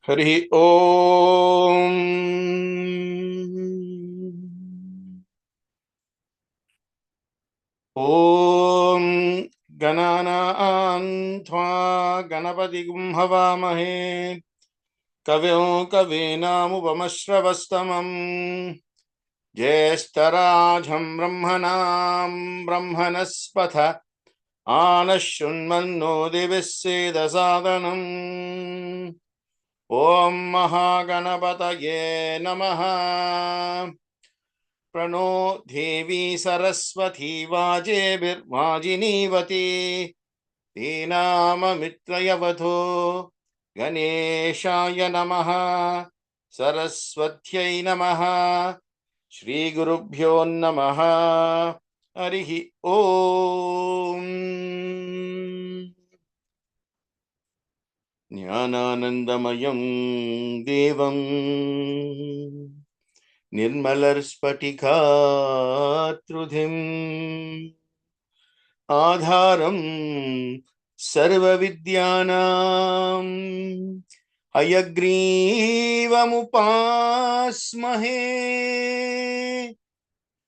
Hari Om. Om Gananam Tva Ganapatigum Havamahe Kavyo Kavinam Upamashravastamam Jyeshtarajam Brahmanam Brahmanaspatha Anashunmanno Diviseda Sadhanam Om Mahaganapataye Namaha Prano Devi Saraswati Vajebirvajinivati Dinama Mitrayavadho Ganeshaya Namaha Saraswatyai Namaha Shri Gurubhyo Namaha Harihi Om Jnananandamayam Devam Nirmalar Spatikhatrudhim Adharam Sarva Vidyanam Hayagrivam Upasmahe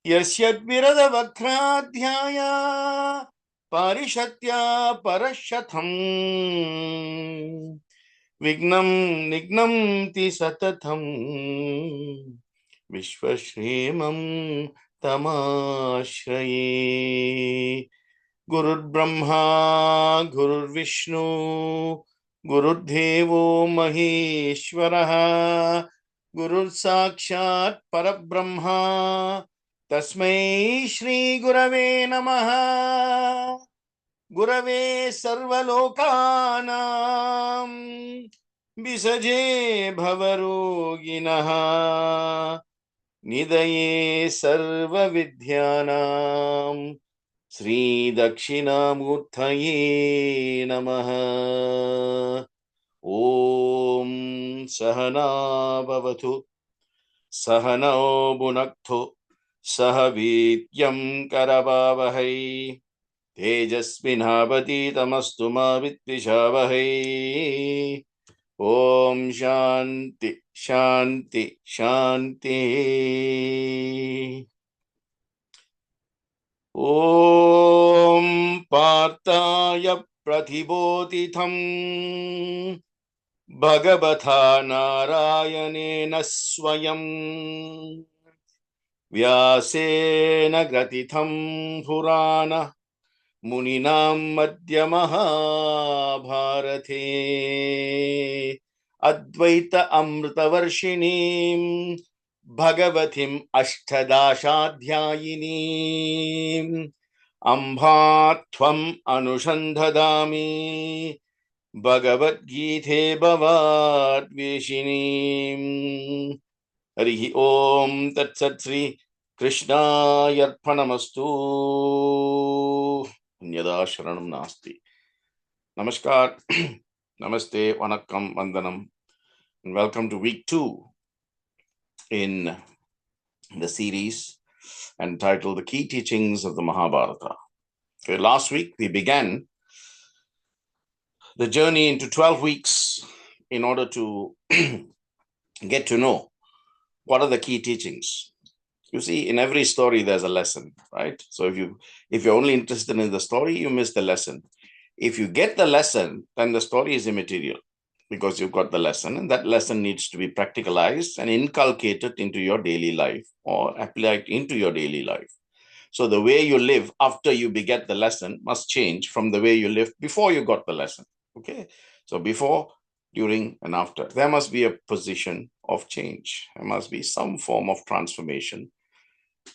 Yasyad Virada Vakradhyaya Parishatya Parashatham Vignam Nignam Ti Satatham Vishwashremam Tamashraye Gurur Brahma Gurur Vishnu Gurur Devo Maheshwaraha Gurur Sakshat Parabrahma Tasmai Shri Gurave Namaha Gurave Sarvalokanam Visaje Bhavaroginaha Nidaye Sarva Vidyanam Sri Dakshinamurthaye Namaha Om Sahana Bhavatu Sahano Bhunaktu Sahavityam Karavavahai Tejasvinhavati Tamastu Ma Vidvishavahai Om Shanti Shanti Shanti Om Partaya Pratibodhitham Bhagavatha Narayanena Swayam Vyasena Gratitham Purana Muninam Madhya Mahabharate Advaita Amrita Varshinim Bhagavatim Ashtadashadhyayinim Ambhatvam Anushandhadami Bhagavad Gita Bhavad Veshinim Harihi Om Tat Sat Sri Krishna Yarpanamastu Nyada Sharanam Nasti. Namaskar, Namaste, Vanakkam, Vandanam, and welcome to week 2 in the series entitled The Key Teachings of the Mahabharata. Okay, last week we began the journey into 12 weeks in order to get to know what are the key teachings. You see, in every story there's a lesson, right? So if you're only interested in the story, you miss the lesson. If you get the lesson, then the story is immaterial because you've got the lesson, and that lesson needs to be practicalized and inculcated into your daily life or applied into your daily life. So the way you live after you beget the lesson must change from the way you lived before you got the lesson. Okay, so before, during, and after, there must be a position of change. There must be some form of transformation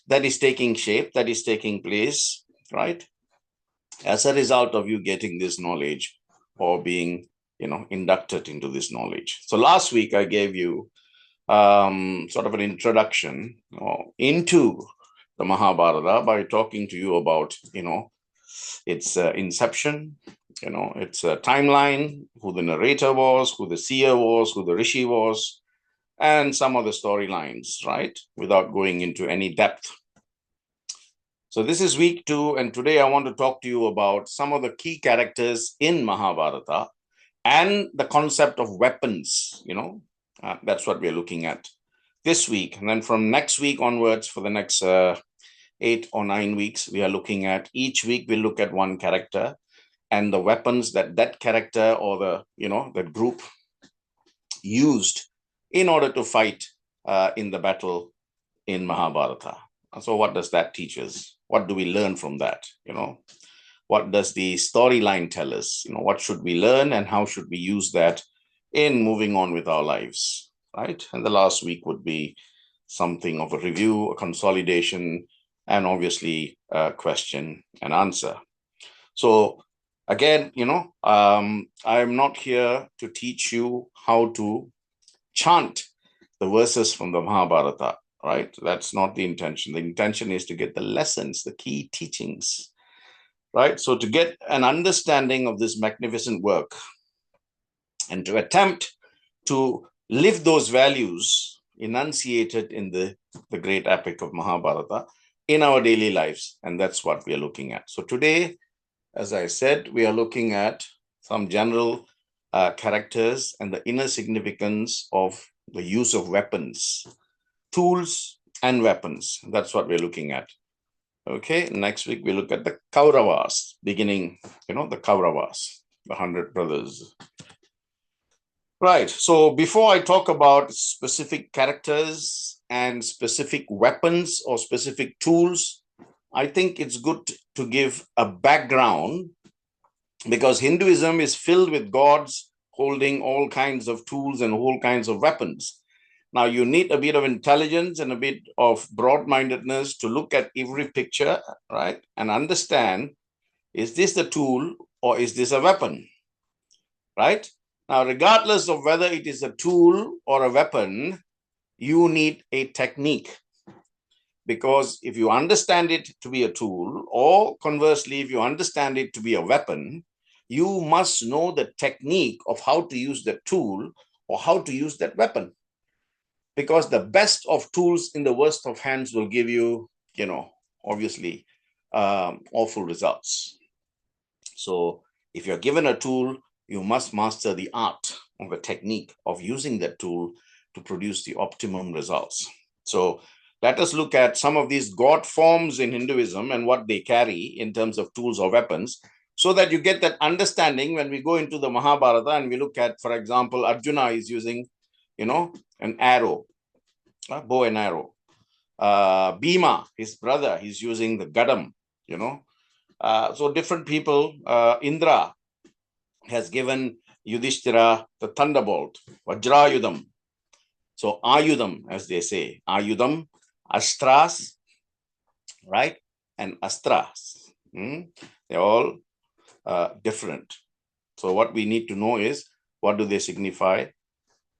that is taking shape, that is taking place, right? As a result of you getting this knowledge or being, inducted into this knowledge. So last week I gave you sort of an introduction into the Mahabharata by talking to you about, its inception, its timeline, who the narrator was, who the seer was, who the rishi was, and some of the storylines, right? Without going into any depth. So this is week 2, and today I want to talk to you about some of the key characters in Mahabharata and the concept of weapons, that's what we're looking at this week. And then from next week onwards, for the next 8 or 9 weeks, we are looking at, each week we'll look at one character and the weapons that character or the group used in order to fight in the battle in Mahabharata. So what does that teach us? What do we learn from that? What does the storyline tell us? What should we learn and how should we use that in moving on with our lives, right? And the last week would be something of a review, a consolidation, and obviously a question and answer. So again, I'm not here to teach you how to chant the verses from the Mahabharata, right? That's not the intention. The intention is to get the lessons, the key teachings, right? So to get an understanding of this magnificent work and to attempt to live those values enunciated in the great epic of Mahabharata in our daily lives. And that's what we are looking at. So today, as I said, we are looking at some general characters and the inner significance of the use of weapons, tools and weapons. That's what we're looking at. Okay, next week we look at the Kauravas, beginning, the Kauravas, the 100 brothers. Right, so before I talk about specific characters and specific weapons or specific tools, I think it's good to give a background, because Hinduism is filled with gods holding all kinds of tools and all kinds of weapons. Now, you need a bit of intelligence and a bit of broad-mindedness to look at every picture, right? And understand, is this the tool or is this a weapon, right? Now, regardless of whether it is a tool or a weapon, you need a technique. Because if you understand it to be a tool, or conversely, if you understand it to be a weapon, you must know the technique of how to use that tool or how to use that weapon. Because the best of tools in the worst of hands will give you, obviously, awful results. So if you're given a tool, you must master the art of the technique of using that tool to produce the optimum results. So let us look at some of these god forms in Hinduism and what they carry in terms of tools or weapons, so that you get that understanding when we go into the Mahabharata and we look at, for example, Arjuna is using, an arrow, a bow and arrow. Bhima, his brother, he's using the gadam, so different people. Indra has given Yudhishthira the thunderbolt, Vajrayudam. So Ayudam, as they say, Ayudam, Astras, right? And Astras. They're all different. So what we need to know is, what do they signify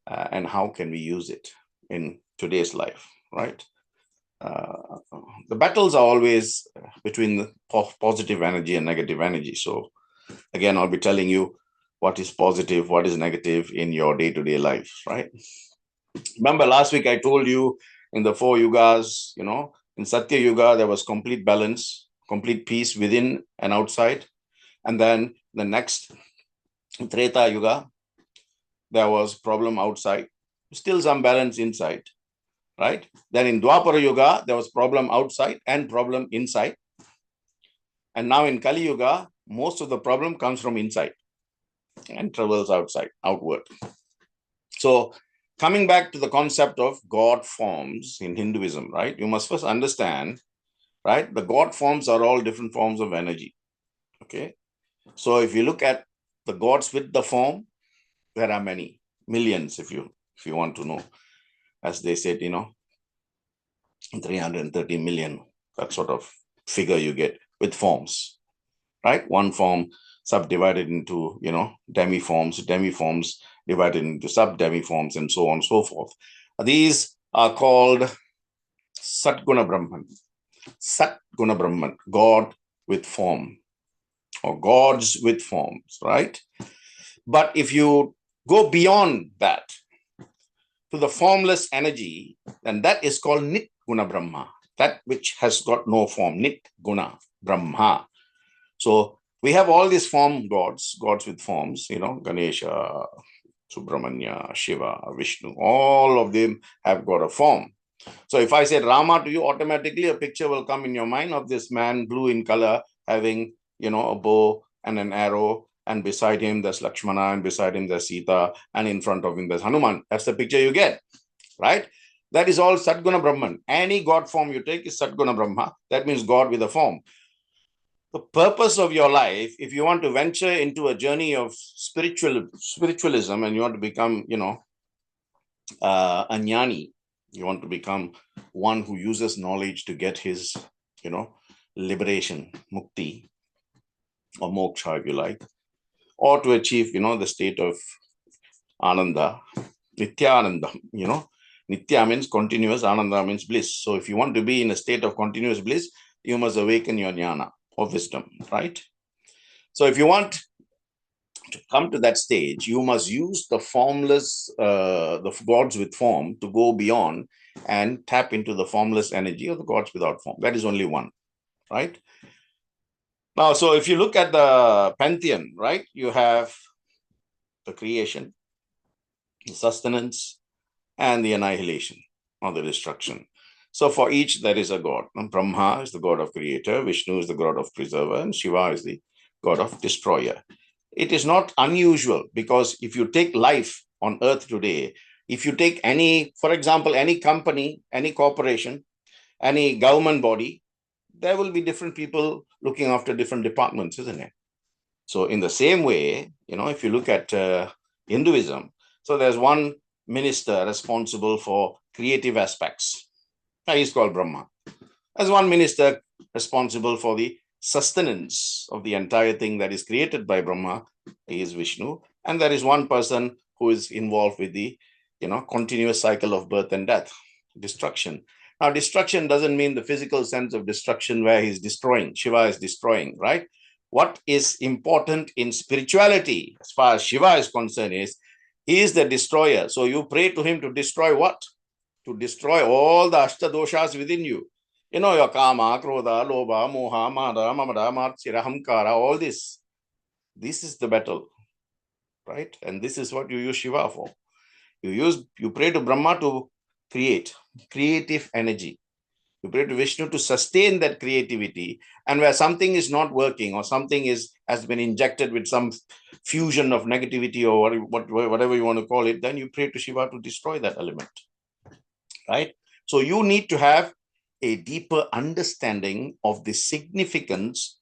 and how can we use it in today's life, right? The battles are always between the positive energy and negative energy. So again, I'll be telling you what is positive, what is negative in your day-to-day life, right? Remember last week I told you in the 4 yugas, in Satya Yuga, there was complete balance, complete peace within and outside. And then the next Treta Yuga, there was problem outside, still some balance inside, right? Then in Dwapara Yuga, there was problem outside and problem inside. And now in Kali Yuga, most of the problem comes from inside and travels outward. So coming back to the concept of God forms in Hinduism, right? You must first understand, right? The God forms are all different forms of energy, okay? So if you look at the gods with the form, there are many, millions if you want to know. As they said, 330 million, that sort of figure you get with forms, right? One form subdivided into, demi-forms divided into sub-demi-forms, and so on and so forth. These are called Satguna Brahman. Satguna Brahman, God with form, or gods with forms, right? But if you go beyond that to the formless energy, then that is called Nit Guna Brahma, that which has got no form, Nit Guna Brahma. So We have all these form gods with forms, Ganesha, Subramanya, Shiva, Vishnu, all of them have got a form. So if I say Rama to you, automatically a picture will come in your mind of this man, blue in color, having, a bow and an arrow, and beside him there's Lakshmana, and beside him there's Sita, and in front of him there's Hanuman. That's the picture you get, right? That is all Satguna Brahman. Any god form you take is Satguna Brahma. That means God with a form. The purpose of your life, if you want to venture into a journey of spiritualism and you want to become, a jnani, you want to become one who uses knowledge to get his, liberation, mukti, or moksha, if you like, or to achieve, the state of ananda, nityananda, nitya means continuous, ananda means bliss. So if you want to be in a state of continuous bliss, you must awaken your jnana or wisdom, right? So if you want to come to that stage, you must use the formless, the gods with form to go beyond and tap into the formless energy of the gods without form. That is only one, right? Now, so if you look at the pantheon, right, you have the creation, the sustenance, and the annihilation or the destruction. So for each, there is a god. Brahma is the god of creator, Vishnu is the god of preserver, and Shiva is the god of destroyer. It is not unusual, because if you take life on earth today, if you take any, for example, any company, any corporation, any government body, there will be different people looking after different departments, isn't it? So in the same way, if you look at Hinduism, so there's one minister responsible for creative aspects. He's called Brahma. There's one minister responsible for the sustenance of the entire thing that is created by Brahma. He is Vishnu. And there is one person who is involved with the, continuous cycle of birth and death, destruction. Now, destruction doesn't mean the physical sense of destruction where he's destroying. Shiva is destroying, right? What is important in spirituality, as far as Shiva is concerned, is he is the destroyer. So you pray to him to destroy what? To destroy all the ashtadoshas within you. Your kama, krodha, lobha, moha, mada, mamada, matsira, hamkara, all this. This is the battle, right? And this is what you use Shiva for. You pray to Brahma to create, creative energy. You pray to Vishnu to sustain that creativity. And where something is not working, or something has been injected with some fusion of negativity, or whatever you want to call it, then you pray to Shiva to destroy that element, right? So you need to have a deeper understanding of the significance,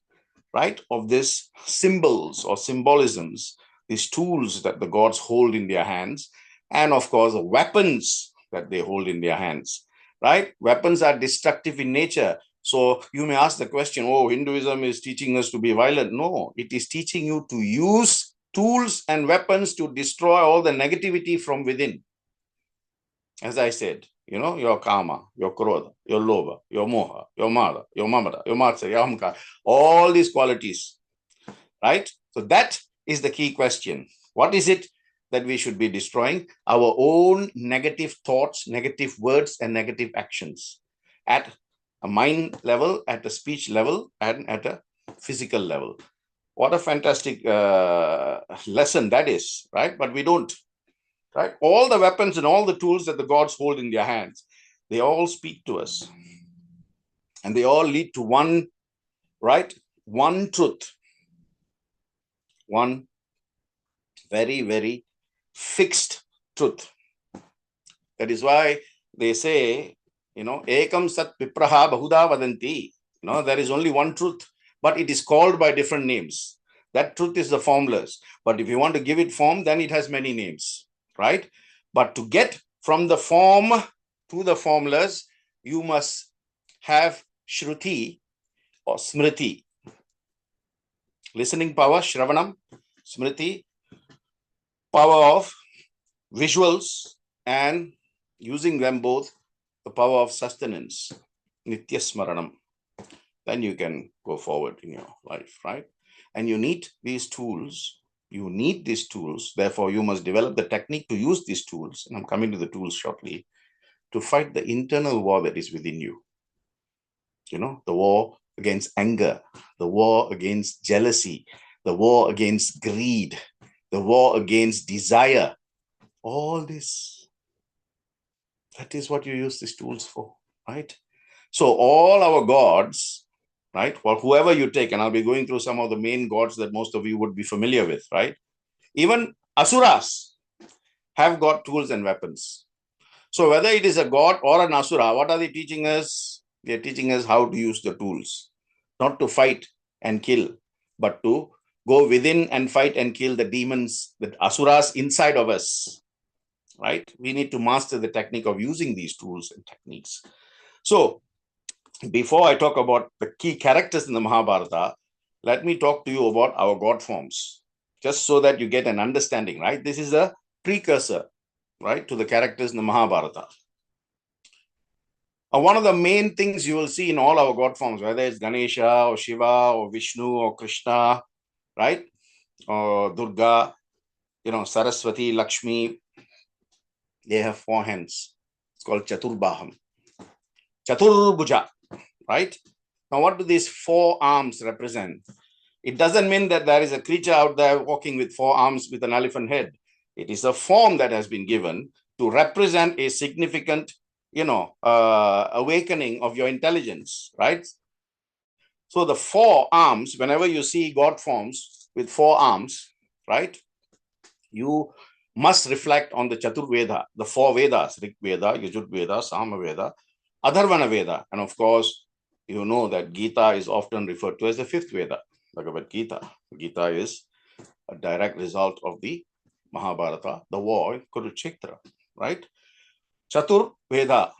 right, of these symbols or symbolisms, these tools that the gods hold in their hands, and of course, the weapons that they hold in their hands, right? Weapons are destructive in nature. So you may ask the question, oh, Hinduism is teaching us to be violent. No, it is teaching you to use tools and weapons to destroy all the negativity from within. As I said, your kama, your krodha, your lobha, your moha, your mada, your mamada, your matsya, your ahamkara, all these qualities, right? So that is the key question. What is it that we should be destroying? Our own negative thoughts, negative words, and negative actions at a mind level, at a speech level, and at a physical level. What a fantastic lesson that is, right? But we don't. Right? All the weapons and all the tools that the gods hold in their hands, they all speak to us. And they all lead to one, right? One truth. One very, very fixed truth. That is why they say, ekam sat vipraha bahuda vadanti. There is only one truth, but it is called by different names. That truth is the formless. But if you want to give it form, then it has many names. Right? But to get from the form to the formless, you must have Shruti or Smriti. Listening power, Shravanam, Smriti, power of visuals, and using them both, the power of sustenance, Nitya Smaranam. Then you can go forward in your life, right? And you need these tools. You need these tools. Therefore, you must develop the technique to use these tools. And I'm coming to the tools shortly, to fight the internal war that is within you. The war against anger, the war against jealousy, the war against greed, the war against desire. All this, that is what you use these tools for, right? So all our gods, right? Well, whoever you take, and I'll be going through some of the main gods that most of you would be familiar with, right? Even asuras have got tools and weapons. So whether it is a god or an asura, what are they teaching us? They're teaching us how to use the tools, not to fight and kill, but to go within and fight and kill the demons, the asuras inside of us, right? We need to master the technique of using these tools and techniques. So before I talk about the key characters in the Mahabharata, let me talk to you about our god forms, just so that you get an understanding, right? This is a precursor, right, to the characters in the Mahabharata. One of the main things you will see in all our god forms, whether it's Ganesha or Shiva or Vishnu or Krishna, right, or Durga, Saraswati, Lakshmi, they have 4 hands. It's called Chaturbaham. Chaturbuja, right? Now, what do these 4 arms represent? It doesn't mean that there is a creature out there walking with 4 arms with an elephant head. It is a form that has been given to represent a significant, awakening of your intelligence, right? So the 4 arms, whenever you see God forms with 4 arms, right, you must reflect on the Chaturveda, the 4 Vedas, Rig Veda, Yajur Veda, Sama Veda, Adharvana Veda. And of course, you know that Gita is often referred to as the 5th Veda, Bhagavad Gita. Gita is a direct result of the Mahabharata, the war in Kurukshetra, right? Chatur Veda,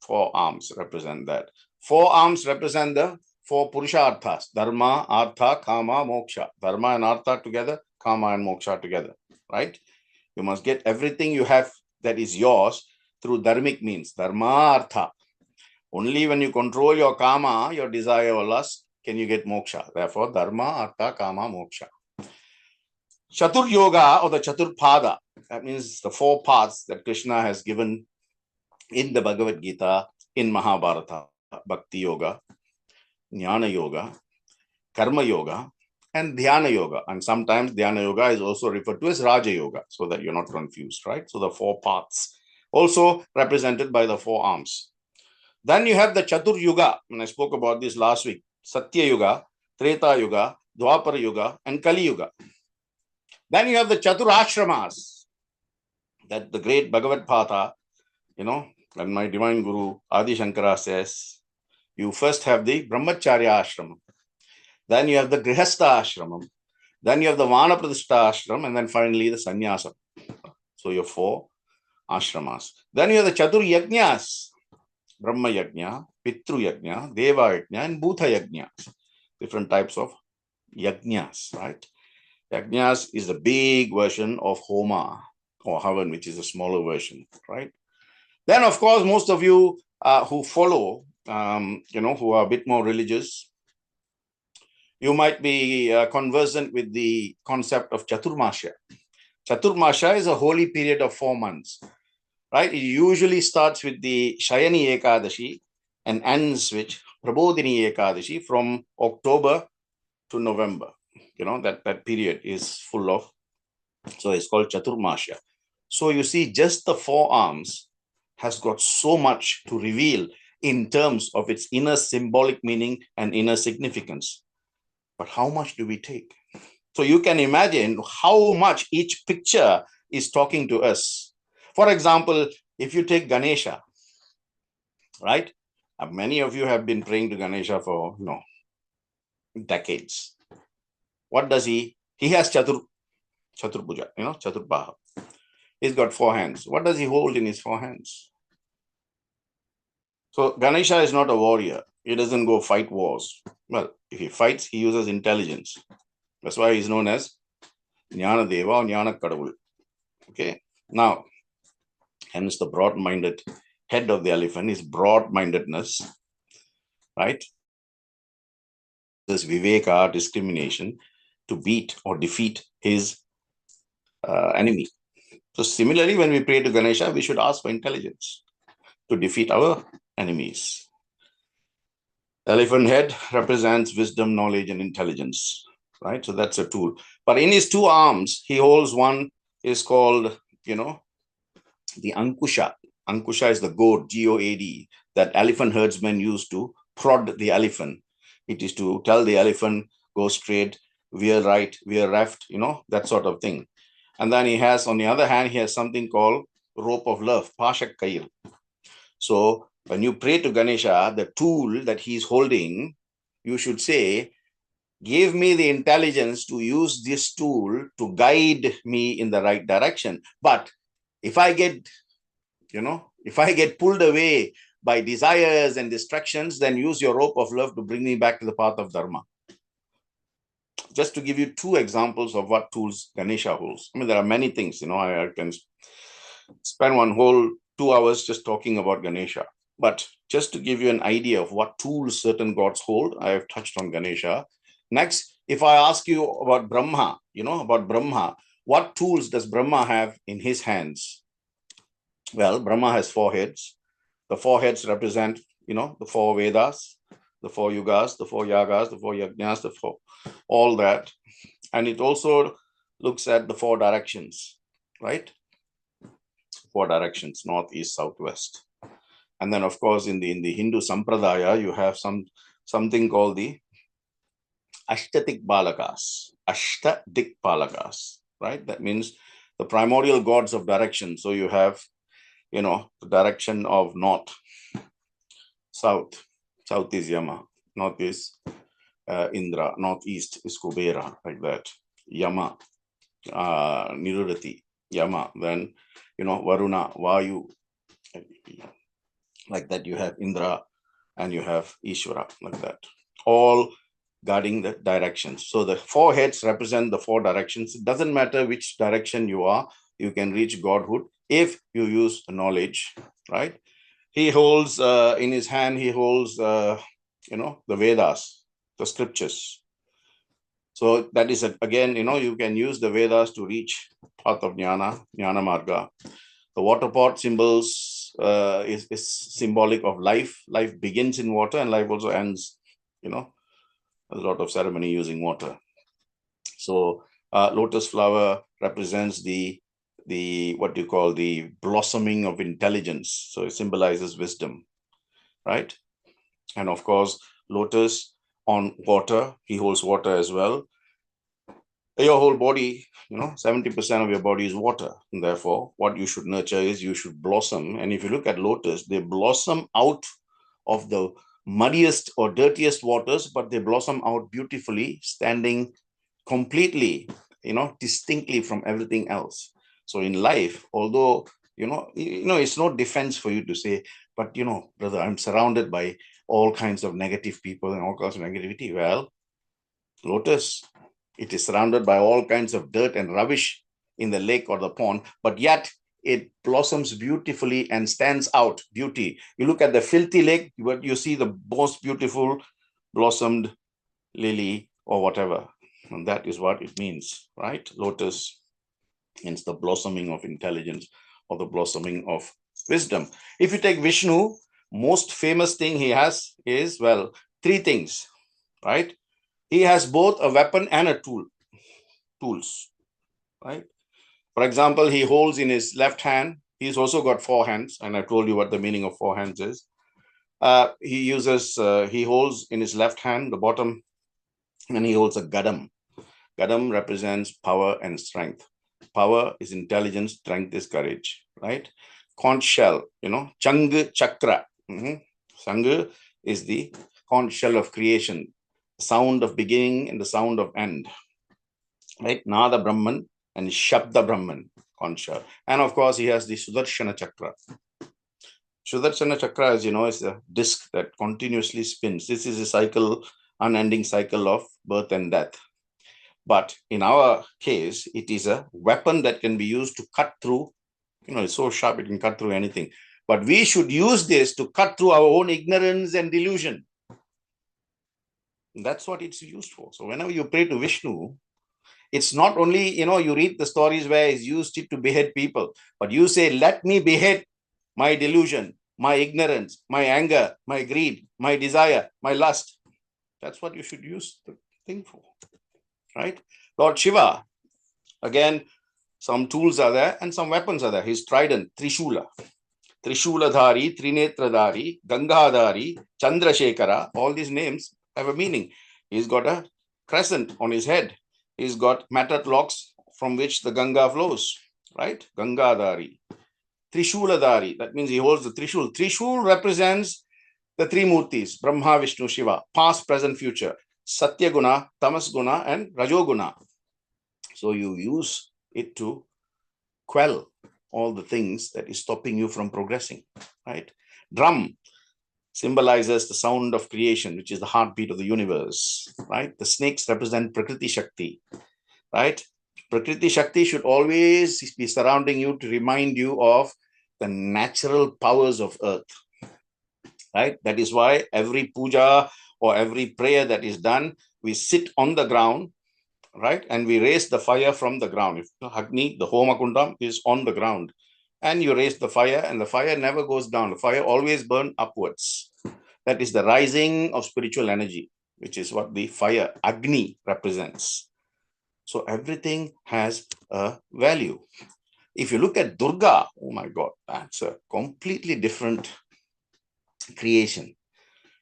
4 arms represent that. 4 arms represent the 4 Purusharthas, Dharma, Artha, Kama, Moksha. Dharma and Artha together, Kama and Moksha together, right? You must get everything you have that is yours through dharmic means, Dharma, Artha. Only when you control your Kama, your desire or lust, can you get Moksha. Therefore, Dharma, Artha, Kama, Moksha. Chatur Yoga or the Chaturpada, that means the 4 paths that Krishna has given in the Bhagavad Gita, in Mahabharata: Bhakti Yoga, Jnana Yoga, Karma Yoga, and Dhyana Yoga. And sometimes Dhyana Yoga is also referred to as Raja Yoga, so that you're not confused, right? So the 4 paths, also represented by the 4 arms. Then you have the Chatur Yuga, and I spoke about this last week: Satya Yuga, Treta Yuga, Dwapara Yuga, and Kali Yuga. Then you have the Chatur Ashramas, that the great Bhagavad Gita, and my divine guru Adi Shankara says, you first have the Brahmacharya Ashram, then you have the Grihastha Ashram, then you have the Vanapratishtha Ashram, and then finally the Sannyasa. So you have 4 ashramas. Then you have the Chatur Yajnas: Brahma Yajna, Pitru Yajna, Deva Yajna, and Bhuta Yajnas. Different types of Yajnas, right? Yajnas is the big version of Homa or Havan, which is a smaller version, right? Then, of course, most of you who follow, who are a bit more religious, you might be conversant with the concept of Chaturmasya. Chaturmasya is a holy period of 4 months, right? It usually starts with the Shayani Ekadashi and ends with Prabodhini Ekadashi from October to November. That period is full of, so it's called Chaturmasya. So you see, just the 4 arms has got so much to reveal in terms of its inner symbolic meaning and inner significance. But how much do we take? So you can imagine how much each picture is talking to us. For example, if you take Ganesha, right? Many of you have been praying to Ganesha for decades. What does he? He has Chatur Puja, Chaturbaha. He's got 4 hands. What does he hold in his 4 hands? So Ganesha is not a warrior. He doesn't go fight wars. Well, if he fights, he uses intelligence. That's why he's known as Jnana Deva or Jnana Kadavul. Okay. Now, hence the broad-minded head of the elephant is broad-mindedness, right? This viveka, discrimination, to beat or defeat his enemy. So similarly, when we pray to Ganesha, we should ask for intelligence to defeat our enemies. Elephant head represents wisdom, knowledge, and intelligence, right? So that's a tool. But in his two arms, he holds one is called, the Ankusha. Ankusha is the goad, G-O-A-D, that elephant herdsmen use to prod the elephant. It is to tell the elephant, go straight, veer right, veer left, that sort of thing. And then he has, on the other hand, he has something called rope of love, Pashak Kail. So when you pray to Ganesha, the tool that he's holding, you should say, give me the intelligence to use this tool to guide me in the right direction. But if I get pulled away by desires and distractions, then use your rope of love to bring me back to the path of Dharma. Just to give you two examples of what tools Ganesha holds. I mean, there are many things, I can spend one whole 2 hours just talking about Ganesha. But just to give you an idea of what tools certain gods hold, I have touched on Ganesha. Next, if I ask you about Brahma, what tools does Brahma have in his hands? Well, Brahma has 4 heads. The 4 heads represent, the 4 Vedas, the 4 Yugas, the 4 Yagas, the 4 Yajnas, the 4, all that. And it also looks at the 4 directions, right? 4 directions, north, east, south, west. And then, of course, in the Hindu Sampradaya, you have something called the Ashtadik Balakas, right? That means the primordial gods of direction. So you have, the direction of north, south is Yama, north is Indra, northeast is Kubera, like that. Yama, Nirudati, Yama, then, Varuna, Vayu, like that. You have Indra and you have Ishvara, like that, all guarding the directions. So the 4 heads represent the 4 directions. It doesn't matter which direction you are, you can reach godhood if you use knowledge, right? He holds in his hand, he holds the Vedas, the scriptures. So that is, again, you can use the Vedas to reach path of Jnana Marga. The water pot symbols is symbolic of life. Life begins in water and life also ends, a lot of ceremony using water. So lotus flower represents the what you call the blossoming of intelligence. So it symbolizes wisdom, right? And of course, lotus on water, he holds water as well. Your whole body, 70% of your body is water. And therefore, what you should nurture is you should blossom. And if you look at lotus, they blossom out of the muddiest or dirtiest waters, but they blossom out beautifully, standing completely, distinctly from everything else. So in life, although, it's no defense for you to say, but, brother, I'm surrounded by all kinds of negative people and all kinds of negativity. Well, lotus, it is surrounded by all kinds of dirt and rubbish in the lake or the pond, but yet it blossoms beautifully and stands out beauty. You look at the filthy lake, but you see the most beautiful blossomed lily or whatever. And that is what it means, right? Lotus means the blossoming of intelligence or the blossoming of wisdom. If you take Vishnu, most famous thing he has is, well, 3 things, right? He has both a weapon and a tools, right? For example, he holds in his left hand, he's also got 4 hands, and I told you what the meaning of 4 hands is. He holds in his left hand, the bottom, and he holds a gadam. Gadam represents power and strength. Power is intelligence, strength is courage, right? Conch shell, Chang Chakra. Sang is the conch shell of creation, sound of beginning and the sound of end, right? Nada Brahman and Shabda Brahman, conch shell. And of course, he has the Sudarshana Chakra. Sudarshana Chakra, as you know, is a disc that continuously spins. This is a cycle, unending cycle of birth and death. But in our case, it is a weapon that can be used to cut through, it's so sharp, it can cut through anything. But we should use this to cut through our own ignorance and delusion. That's what it's used for. So whenever you pray to Vishnu, it's not only, you read the stories where he's used it to behead people, but you say, let me behead my delusion. my ignorance, my anger, my greed, my desire, my lust. That's what you should use the thing for, right? Lord Shiva, again, some tools are there and some weapons are there. His trident, Trishula, Trishuladhari, Trinetradhari, Gangadhari, Chandrasekhara, all these names have a meaning. He's got a crescent on his head. He's got matted locks from which the Ganga flows, right? Gangadhari. Trishuladhari, that means he holds the Trishul. Trishul represents the three Murtis, Brahma, Vishnu, Shiva, past, present, future, Satyaguna, Tamasguna, and Rajoguna. So you use it to quell all the things that is stopping you from progressing, right? Drum symbolizes the sound of creation, which is the heartbeat of the universe, right? The snakes represent Prakriti Shakti, right? Prakriti Shakti should always be surrounding you to remind you of the natural powers of earth, right? That is why every puja or every prayer that is done, we sit on the ground, right? And we raise the fire from the ground. If Agni, the Homa Kundam, is on the ground, and you raise the fire, and the fire never goes down. The fire always burns upwards. That is the rising of spiritual energy, which is what the fire, Agni, represents. So everything has a value. If you look at Durga, oh my God, that's a completely different creation.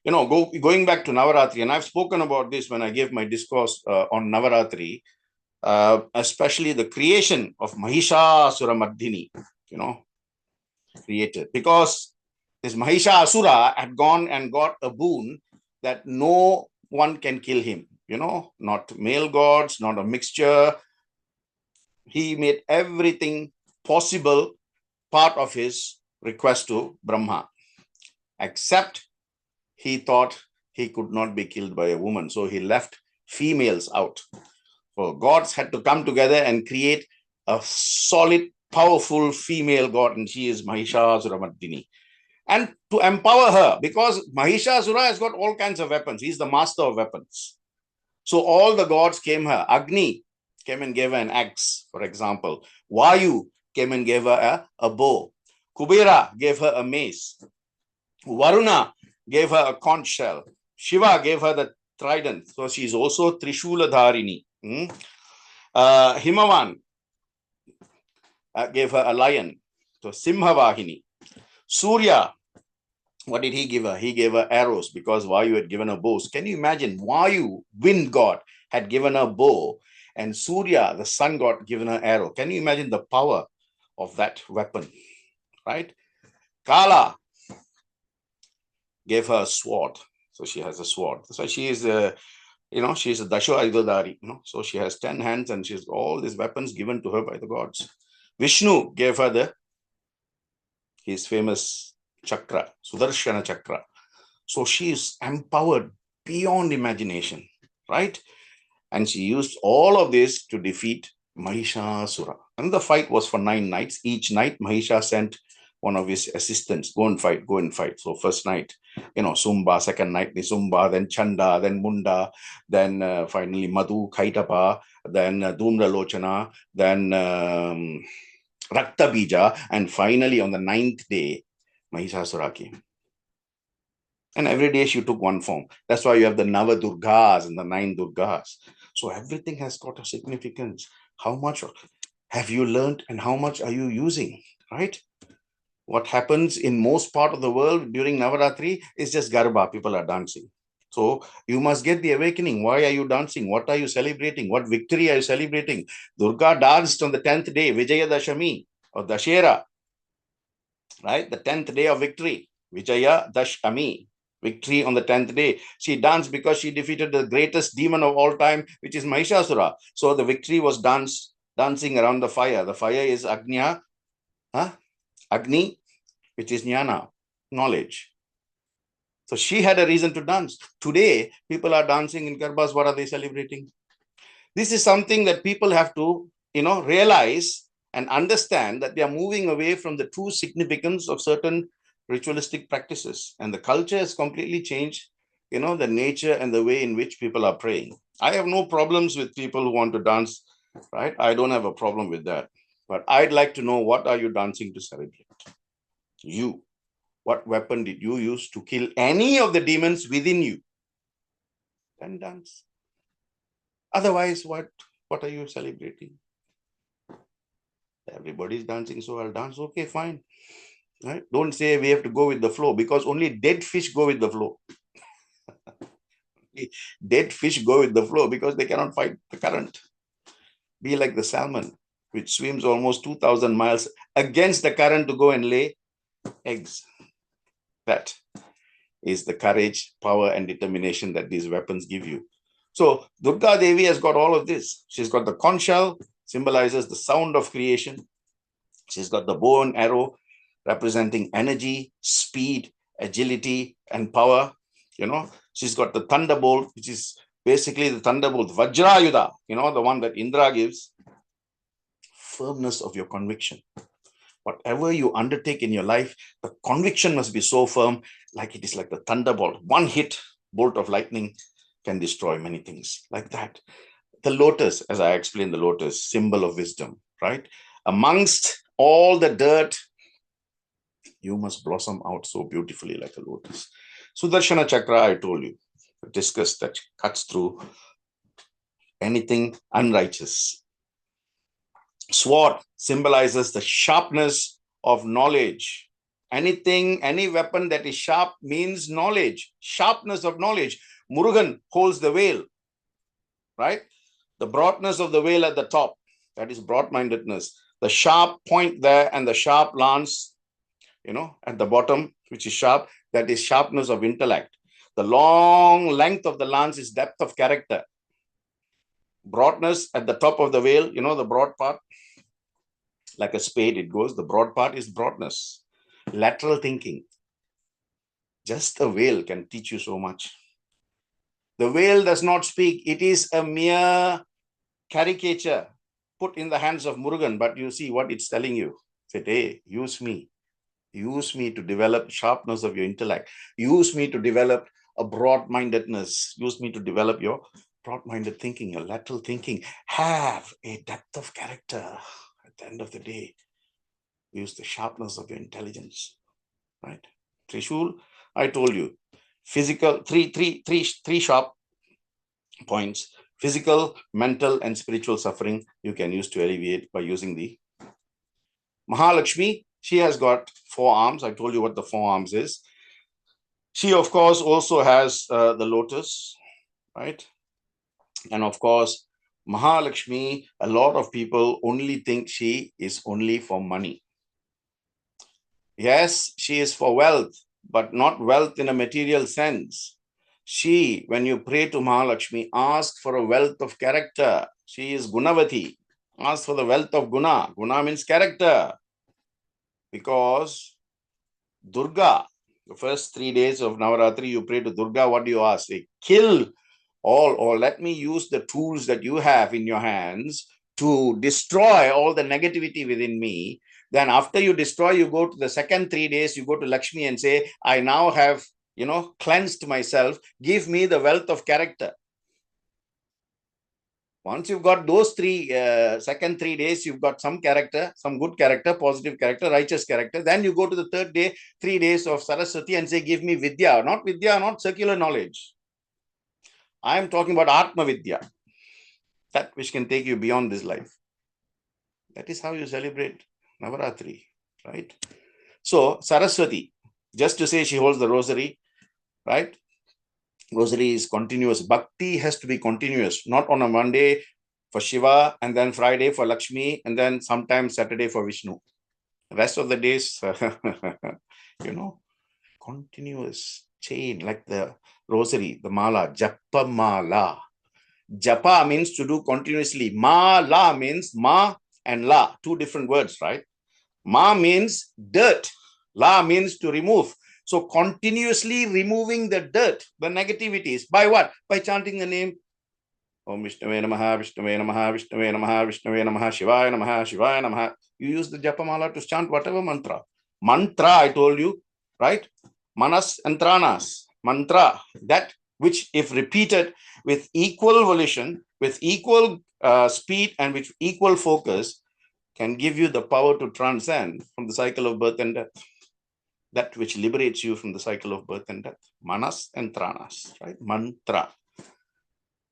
You know, going back to Navaratri, and I've spoken about this when I gave my discourse on Navaratri, especially the creation of Mahishasura Mardini, you know, created. Because this Mahishasura had gone and got a boon that no one can kill him, you know, not male gods, not a mixture. He made everything possible part of his request to Brahma, except he thought he could not be killed by a woman. So he left females out. So gods had to come together and create a solid, powerful female god, and she is Mahishasura Mardini. And to empower her, because Mahishasura has got all kinds of weapons. He's the master of weapons. So all the gods came her. Agni came and gave her an axe, for example. Vayu came and gave her a bow. Kubera gave her a mace. Varuna gave her a conch shell. Shiva gave her the trident. So she's also Trishula Dharini. Himavan gave her a lion. So Simhavahini. Surya, what did he give her? He gave her arrows because Vayu had given her bows. Can you imagine? Vayu, wind god, had given her bow, and Surya, the sun god, given her arrow. Can you imagine the power of that weapon? Right? Kala gave her a sword. So she has a sword. So she is she's a Dasho Aidodari. So she has 10 hands and she's all these weapons given to her by the gods. Vishnu gave her his famous chakra, Sudarshana chakra. So she is empowered beyond imagination, right? And she used all of this to defeat Mahishasura. And the fight was for 9 nights. Each night, Mahisha sent one of his assistants, go and fight. So first night, Sumba, second night, Nisumba, then Chanda, then Munda, then finally Madhu, Kaitapa, then Dhumra Lochana, then Rakta Bija, and finally on the 9th day, Mahishasura came. And every day she took one form. That's why you have the Nava Durgas and the 9 Durgas. So everything has got a significance. How much have you learned and how much are you using, right? What happens in most part of the world during Navaratri is just Garba. People are dancing. So you must get the awakening. Why are you dancing? What are you celebrating? What victory are you celebrating? Durga danced on the 10th day, Vijaya Dashami or Dashera, right? The 10th day of victory, Vijaya Dashami, victory on the 10th day. She danced because she defeated the greatest demon of all time, which is Mahishasura. So the victory was dancing around the fire. The fire is Agnya, Agni, which is Jnana, knowledge. So she had a reason to dance. Today, people are dancing in Garbas. What are they celebrating? This is something that people have to, realize and understand that they are moving away from the true significance of certain ritualistic practices. And the culture has completely changed, the nature and the way in which people are praying. I have no problems with people who want to dance, right? I don't have a problem with that. But I'd like to know, what are you dancing to celebrate? What weapon did you use to kill any of the demons within you? Then dance. Otherwise, what are you celebrating? Everybody's dancing, so I'll dance. Okay, fine. Right? Don't say we have to go with the flow, because only dead fish go with the flow. Dead fish go with the flow because they cannot fight the current. Be like the salmon, which swims almost 2,000 miles against the current to go and lay eggs. That is the courage, power, and determination that these weapons give you. So Durga Devi has got all of this. She's got the conch shell, symbolizes the sound of creation. She's got the bow and arrow, representing energy, speed, agility, and power. She's got the thunderbolt, which is basically the thunderbolt, Vajrayuda, the one that Indra gives. Firmness of your conviction. Whatever you undertake in your life, the conviction must be so firm, like it is like the thunderbolt. One hit, bolt of lightning can destroy many things, like that. The lotus, as I explained, the lotus, symbol of wisdom, right? Amongst all the dirt, you must blossom out so beautifully like a lotus. Sudarshana Chakra, I told you, discussed that cuts through anything unrighteous. Sword symbolizes the sharpness of knowledge. Any weapon that is sharp means knowledge, sharpness of knowledge. Murugan holds the veil, right? The broadness of the veil at the top, that is broad-mindedness. The sharp point there and the sharp lance, at the bottom, which is sharp, that is sharpness of intellect. The long length of the lance is depth of character. Broadness at the top of the veil, the broad part, like a spade, it goes. The broad part is broadness. Lateral thinking. Just a veil can teach you so much. The veil does not speak. It is a mere caricature put in the hands of Murugan, but you see what it's telling you. Say, hey, use me. Use me to develop sharpness of your intellect. Use me to develop a broad-mindedness. Use me to develop your broad-minded thinking, your lateral thinking. Have a depth of character. At the end of the day, use the sharpness of your intelligence, right? Trishul, I told you, physical, three sharp points. Physical, mental, and spiritual suffering you can use to alleviate by using the Mahalakshmi. She has got 4 arms. I told you what the 4 arms is. She, of course, also has the lotus, right? And of course, Mahalakshmi, a lot of people only think she is only for money. Yes, she is for wealth, but not wealth in a material sense. She, when you pray to Mahalakshmi, ask for a wealth of character. She is Gunavati. Ask for the wealth of Guna. Guna means character. Because Durga, the first 3 days of Navaratri, you pray to Durga, what do you ask? Say, kill all, or let me use the tools that you have in your hands to destroy all the negativity within me. Then after you destroy, you go to the second 3 days, you go to Lakshmi and say, I now have, cleansed myself. Give me the wealth of character. Once you've got those second 3 days, you've got some character, some good character, positive character, righteous character. Then you go to the third day, 3 days of Saraswati and say, give me Vidya, not circular knowledge. I am talking about Atma Vidya, that which can take you beyond this life. That is how you celebrate Navaratri, right? So Saraswati, just to say she holds the rosary, right? Rosary is continuous. Bhakti has to be continuous, not on a Monday for Shiva, and then Friday for Lakshmi, and then sometimes Saturday for Vishnu. The rest of the days, continuous chain, like the rosary, the mala, japa mala. Japa means to do continuously. Mala means ma and la, 2 different words, right? Ma means dirt. La means to remove. So continuously removing the dirt, the negativities. By what? By chanting the name. Om Vishnave Namaha, Vishnave Namaha, Vishnave Namaha, Vishnave Namaha, Shivaya Namaha, Shivaya Namaha. You use the Japamala to chant whatever mantra. Mantra, I told you, right? Manas and Tranas. Mantra, that which if repeated with equal volition, with equal speed and with equal focus, can give you the power to transcend from the cycle of birth and death. that which liberates you from the cycle of birth and death. Manas and tranas, right? Mantra.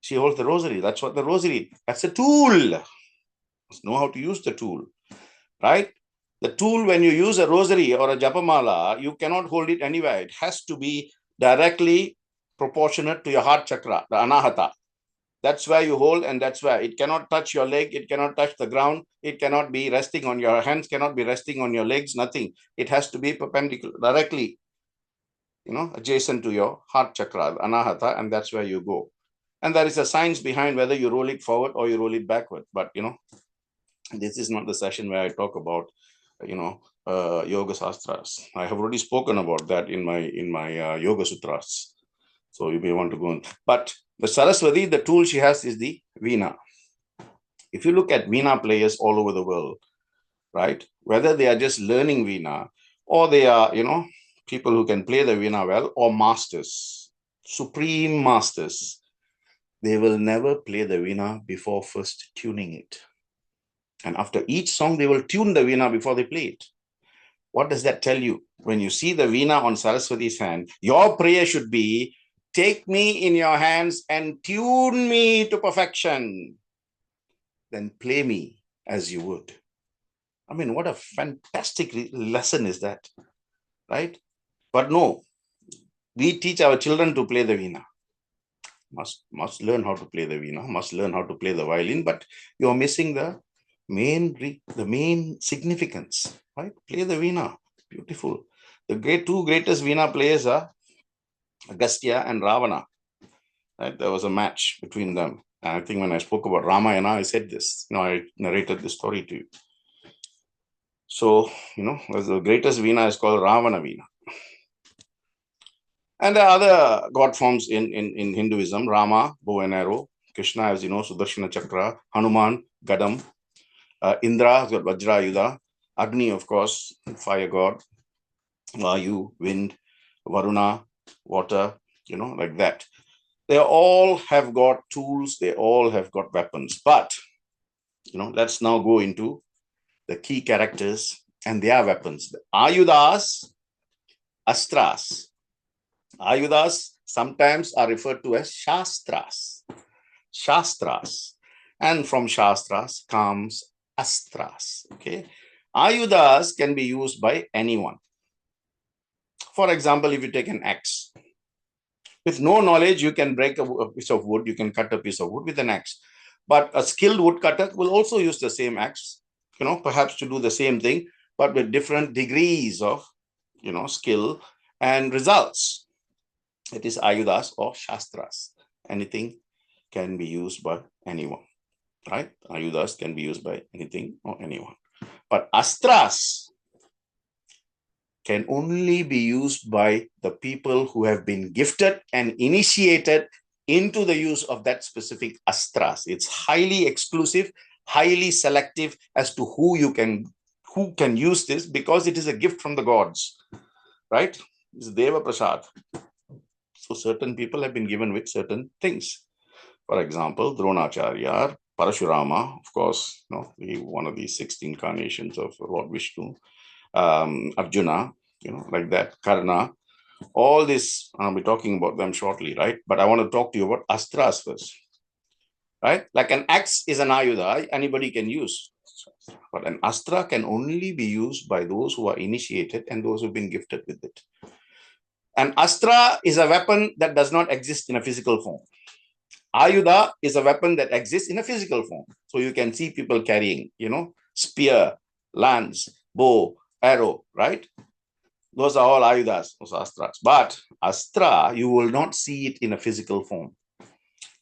She holds the rosary. That's what the rosary, that's a tool. Must know how to use the tool, right? The tool, when you use a rosary or a japamala, you cannot hold it anywhere. It has to be directly proportionate to your heart chakra, the anahata. That's where you hold, and that's where it cannot touch your leg. It cannot touch the ground. It cannot be resting on your hands, cannot be resting on your legs, nothing. It has to be perpendicular, directly, adjacent to your heart chakra, anahata, and that's where you go. And there is a science behind whether you roll it forward or you roll it backward. But, this is not the session where I talk about, yoga sastras. I have already spoken about that in my yoga sutras. So you may want to go on. But the Saraswati, the tool she has is the veena. If you look at veena players all over the world, right, whether they are just learning veena or they are, people who can play the veena well, or masters, supreme masters, they will never play the veena before first tuning it. And after each song, they will tune the veena before they play it. What does that tell you? When you see the veena on Saraswati's hand, your prayer should be, take me in your hands and tune me to perfection. Then play me as you would. I mean, what a fantastic lesson is that, right? But no, we teach our children to play the veena. Must learn how to play the veena, must learn how to play the violin, but you're missing the main significance, right? Play the veena. Beautiful. The two greatest veena players are Agastya and Ravana. Right? There was a match between them. And I think when I spoke about Ramayana, I said this. I narrated this story to you. So, the greatest veena is called Ravana veena. And there are other god forms in Hinduism. Rama, bow and arrow. Krishna, as you know, Sudarshana Chakra. Hanuman, Gadam. Indra has got Vajrayudha. Agni, of course, fire god. Vayu, wind. Varuna, water, like that. They all have got tools. They all have got weapons. But, let's now go into the key characters and their weapons. The Ayudas, Astras. Ayudas sometimes are referred to as Shastras. Shastras. And from Shastras comes Astras. Okay. Ayudas can be used by anyone. For example, if you take an axe, with no knowledge, you can break a piece of wood, you can cut a piece of wood with an axe. But a skilled woodcutter will also use the same axe, perhaps to do the same thing, but with different degrees of, skill and results. It is Ayudas or Shastras. Anything can be used by anyone, right? Ayudas can be used by anything or anyone. But Astras can only be used by the people who have been gifted and initiated into the use of that specific astras. It's highly exclusive, highly selective as to who can use this, because it is a gift from the gods, right? It's Deva Prasad. So certain people have been given with certain things. For example, Dronacharya, Parashurama, of course, one of these 6 incarnations of Lord Vishnu, Arjuna, like that, Karna, all this, I'll be talking about them shortly, right? But I want to talk to you about astras first, right? Like an axe is an ayuda, anybody can use. But an astra can only be used by those who are initiated and those who've been gifted with it. An astra is a weapon that does not exist in a physical form. Ayuda is a weapon that exists in a physical form. So you can see people carrying, spear, lance, bow, arrow, right? Those are all ayudas, those astras. But astra, you will not see it in a physical form.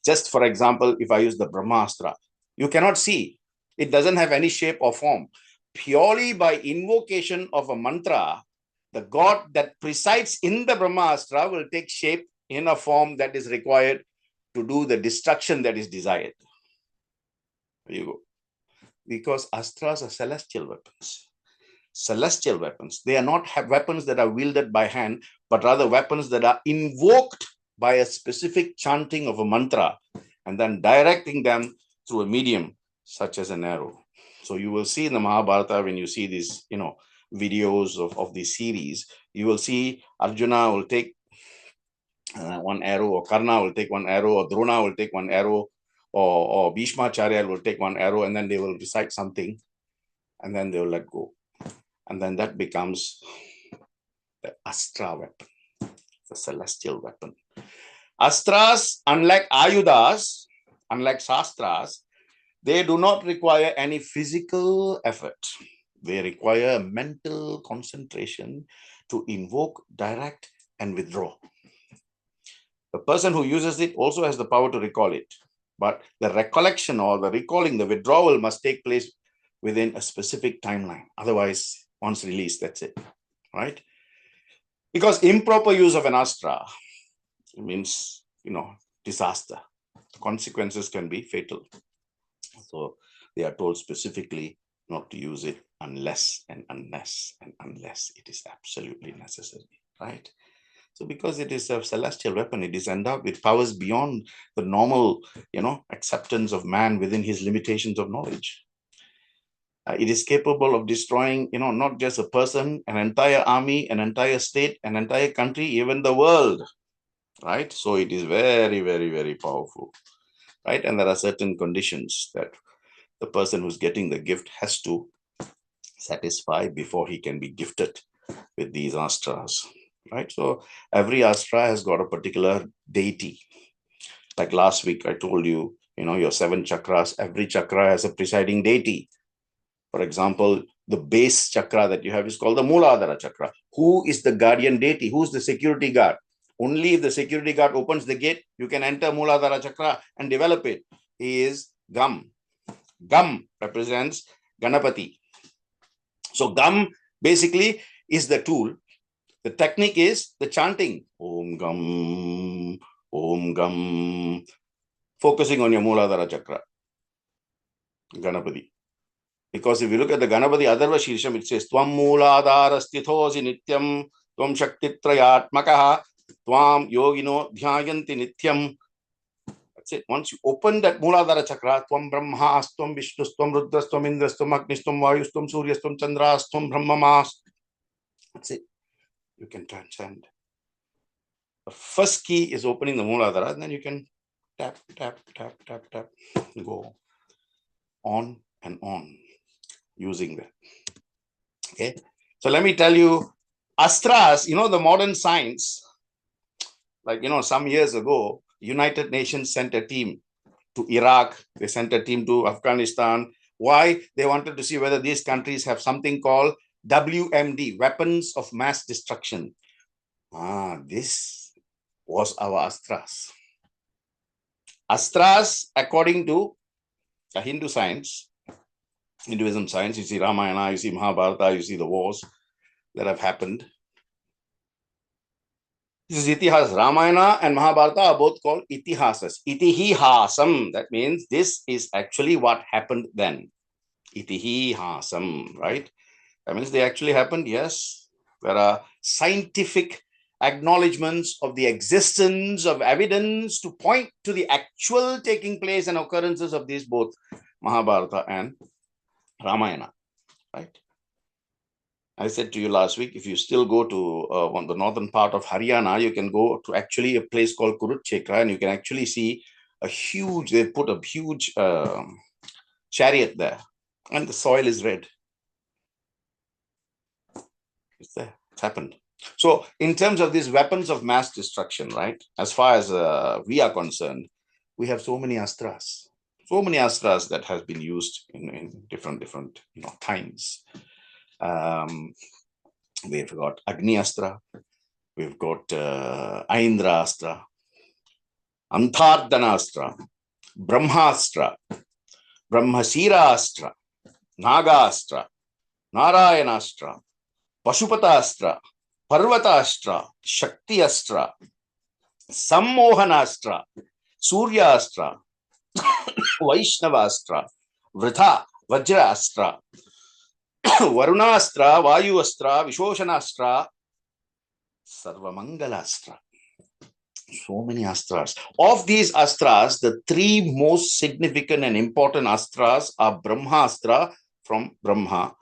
Just for example, if I use the Brahmastra, you cannot see. It doesn't have any shape or form. Purely by invocation of a mantra, the god that presides in the Brahmastra will take shape in a form that is required to do the destruction that is desired. There you go. Because astras are celestial weapons. Celestial weapons. They are not weapons that are wielded by hand, but rather weapons that are invoked by a specific chanting of a mantra and then directing them through a medium such as an arrow. So you will see in the Mahabharata, when you see these, videos of these series, you will see Arjuna will take one arrow, or Karna will take one arrow, or Drona will take one arrow, or Bhishmacharya will take one arrow, and then they will recite something, and then they will let go. And then that becomes the Astra weapon, the celestial weapon. Astras, unlike Ayudas, unlike Shastras, they do not require any physical effort. They require mental concentration to invoke, direct, and withdraw. The person who uses it also has the power to recall it. But the recollection or the recalling, the withdrawal must take place within a specific timeline. Otherwise, once released, that's it, right? Because improper use of an astra means, disaster. The consequences can be fatal. So they are told specifically not to use it unless it is absolutely necessary, right? So because it is a celestial weapon, it is endowed with powers beyond the normal, acceptance of man within his limitations of knowledge. It is capable of destroying, not just a person, an entire army, an entire state, an entire country, even the world, right? So it is very, very, very powerful, right? And there are certain conditions that the person who's getting the gift has to satisfy before he can be gifted with these astras, right? So every astra has got a particular deity. Like last week, I told you, your 7 chakras, every chakra has a presiding deity. For example, the base chakra that you have is called the Mooladhara chakra. Who is the guardian deity? Who's the security guard? Only if the security guard opens the gate, you can enter Mooladhara chakra and develop it. He is Gam. Gam represents Ganapati. So Gam basically is the tool. The technique is the chanting. Om Gam, Om Gam. Focusing on your Mooladhara chakra. Ganapati. Because if you look at the Ganapati Adharva Shirsham, it says, Tvam Mooladhara Stithosi Nityam, Tvam Shaktitrayatmakaha, Tvam Yogino Dhyayanti Nityam. That's it. Once you open that Mooladhara chakra, Tvam Brahmas, Tvam Vishnus, Tvam Rudras, Tvam Indras, Tvam Agnis, Tvam Vayus, Tvam Suryas, Tvam Chandras, Tvam Brahmamas. That's it. You can transcend. The first key is opening the Mooladhara, and then you can tap, tap, tap, tap, tap, go on and on using that. Okay. So let me tell you, astras, the modern science, like, some years ago, United Nations sent a team to Iraq. They sent a team to Afghanistan. Why? They wanted to see whether these countries have something called WMD, weapons of mass destruction. This was our astras. Astras, according to Hindu science, Hinduism science, you see Ramayana, you see Mahabharata, you see the wars that have happened. This is Ithihasas. Ramayana and Mahabharata are both called Ithihasas. Ithihasam, that means this is actually what happened then. Ithihasam, right? That means they actually happened, yes. There are scientific acknowledgements of the existence of evidence to point to the actual taking place and occurrences of these both Mahabharata and Ramayana, right? I said to you last week, if you still go to the northern part of Haryana, you can go to actually a place called Kurukshetra, and you can actually see they put a huge chariot there, and the soil is red. It's there. It's happened. So in terms of these weapons of mass destruction, right, as far as we are concerned, we have so many astras. So many astras that has been used in different times. We've got Agni Astra, we've got Aindra Astra, Antardana Astra, Brahmastra, Brahmasira Astra, Naga Astra, Narayana Astra, Pashupata Astra, Parvata Astra, Shakti Astra, Sammohana Astra, Surya Astra, Vaishnava Astra, Vritha, Vajra Astra, Varunastra, Vayu Astra, Vishoshanastra, Sarvamangalastra. So many astras. Of these astras, the 3 most significant and important astras are Brahmastra from Brahma,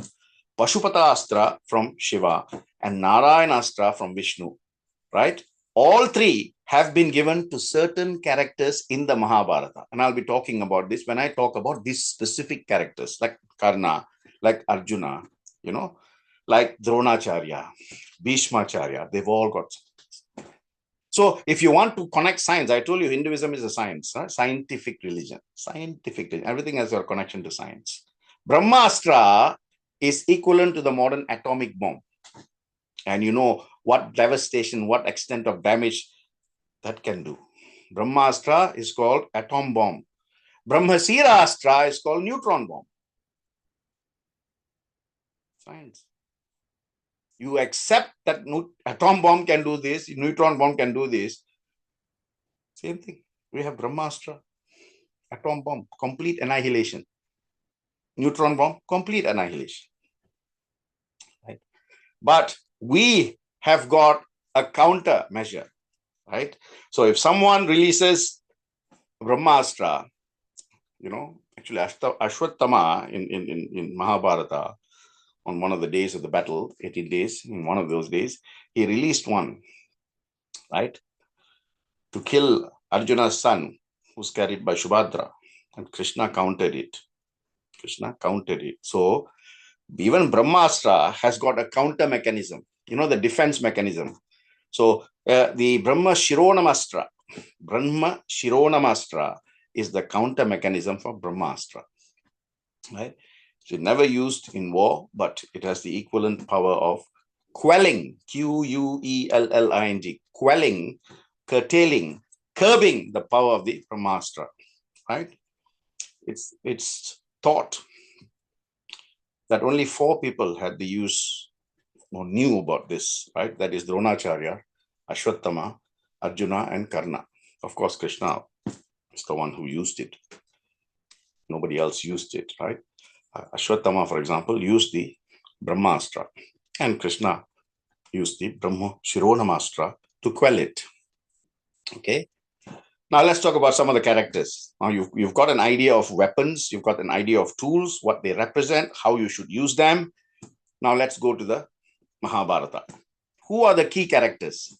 Pashupata from Shiva, and Narayana from Vishnu, right? All three have been given to certain characters in the Mahabharata. And I'll be talking about this when I talk about these specific characters, like Karna, like Arjuna, like Dronacharya, Bhishmacharya. They've all got. So if you want to connect science, I told you Hinduism is a science, right? Scientific religion. Scientific religion. Everything has a connection to science. Brahmastra is equivalent to the modern atomic bomb. And you know what devastation, what extent of damage that can do. Brahmastra is called atom bomb. Brahmasira Astra is called neutron bomb. Science. You accept that atom bomb can do this, neutron bomb can do this. Same thing. We have Brahmastra, atom bomb, complete annihilation. Neutron bomb, complete annihilation. Right? But we have got a counter measure, right? So if someone releases Brahmastra, actually Ashwatthama in Mahabharata, on one of the days of the battle, 18 days, in one of those days, he released one, right? To kill Arjuna's son, who's carried by Subhadra. And Krishna countered it. So even Brahmastra has got a counter mechanism, the defense mechanism. So the Brahma Shironamastra is the counter mechanism for Brahmastra, right? It's never used in war, but it has the equivalent power of quelling, Quelling, quelling, curtailing, curbing the power of the Brahmastra, right? It's thought that only 4 people had the use or knew about this, right? That is Dronacharya, Ashwatthama, Arjuna, and Karna. Of course, Krishna is the one who used it. Nobody else used it, right? Ashwatthama, for example, used the Brahmastra, and Krishna used the Brahma Shironamastra to quell it. Okay. Now let's talk about some of the characters. Now you've got an idea of weapons, you've got an idea of tools, what they represent, how you should use them. Now let's go to the Mahabharata. Who are the key characters?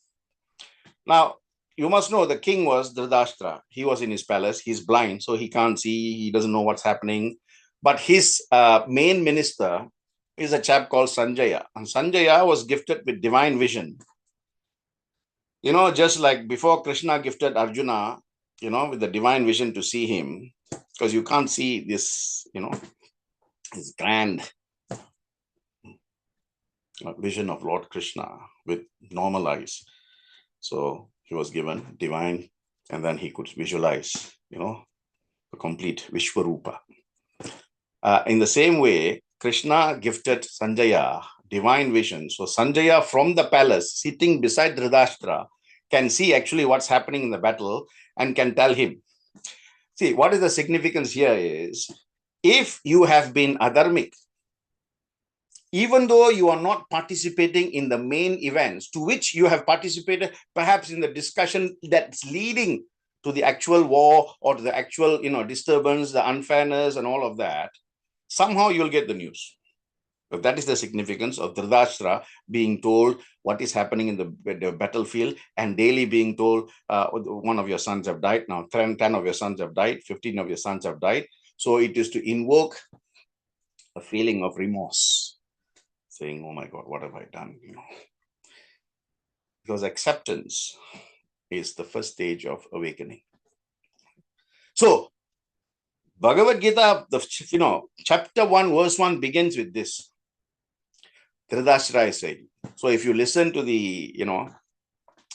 Now, you must know the king was Dhritarashtra. He was in his palace. He's blind, so he can't see. He doesn't know what's happening. But his main minister is a chap called Sanjaya. And Sanjaya was gifted with divine vision. Just like before Krishna gifted Arjuna, with the divine vision to see him, because you can't see this, his grand vision of Lord Krishna with normal eyes. So he was given divine, and then he could visualize, the complete Vishwarupa. In the same way, Krishna gifted Sanjaya divine vision. So Sanjaya from the palace, sitting beside Dhritarashtra, can see actually what's happening in the battle and can tell him. See, what is the significance here is, if you have been adharmic, even though you are not participating in the main events to which you have participated, perhaps in the discussion that's leading to the actual war or to the actual, disturbance, the unfairness and all of that, somehow you'll get the news. But that is the significance of Dhritarashtra being told what is happening in the battlefield, and daily being told, one of your sons have died. Now 10 of your sons have died, 15 of your sons have died. So it is to invoke a feeling of remorse, saying, oh my God, what have I done? Because acceptance is the first stage of awakening. So Bhagavad Gita, chapter 1, verse 1 begins with this. Dhritarashtra is saying. So if you listen to the,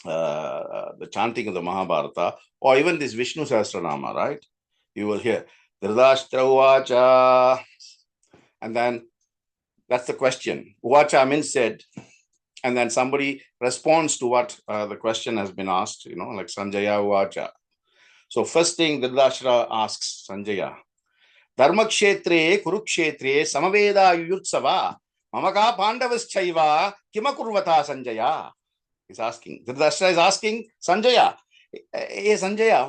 the chanting of the Mahabharata, or even this Vishnu Sahasranama, right? You will hear Dhritarashtra Uvacha, and then that's the question. Uvacha means said, and then somebody responds to what the question has been asked, like Sanjaya Uvacha. So first thing Dhritarashtra asks Sanjaya, Dharmakshetre Kurukshetre Samaveda Yuyutsava Mamaka Pandavaschaiva Kimakurvata Sanjaya. He's asking. Dhritarashtra is asking Sanjaya. Hey Sanjaya,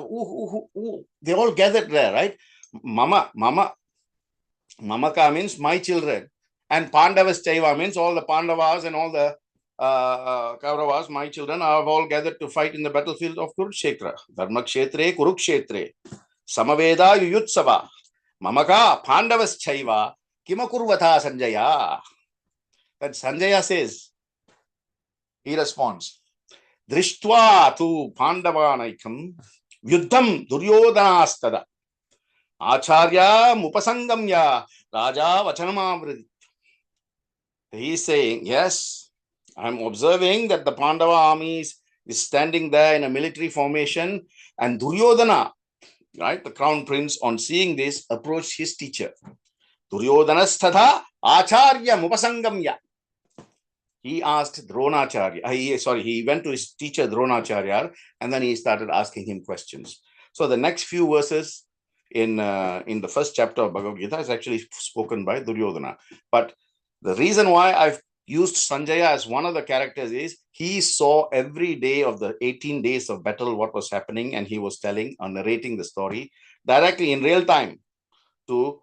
they all gathered there, right? Mamaka means my children. And Pandavas Chaiva means all the Pandavas and all the Kauravas, my children, have all gathered to fight in the battlefield of Kurukshetra. Dharma Kshetre, Kurukshetre, Samaveda Yuyutsava, Mamaka, Pandavas Chaiva, Kimakurvata Sanjaya. That Sanjaya says, he responds, Drishtva tu Pandavanaikam, Yuddham Duryodhanastada, Acharya Mupasangamya, Raja Vachanamavriti. He is saying, yes, I'm observing that the Pandava army is standing there in a military formation, and Duryodhana, right, the crown prince, on seeing this, approached his teacher. Duryodhanasthatha Acharya Mupasangamya. He asked Dronacharya, he went to his teacher Dronacharya, and then he started asking him questions. So the next few verses in the first chapter of Bhagavad Gita is actually spoken by Duryodhana. But the reason why I've used Sanjaya as one of the characters is he saw every day of the 18 days of battle what was happening, and he was telling or narrating the story directly in real time to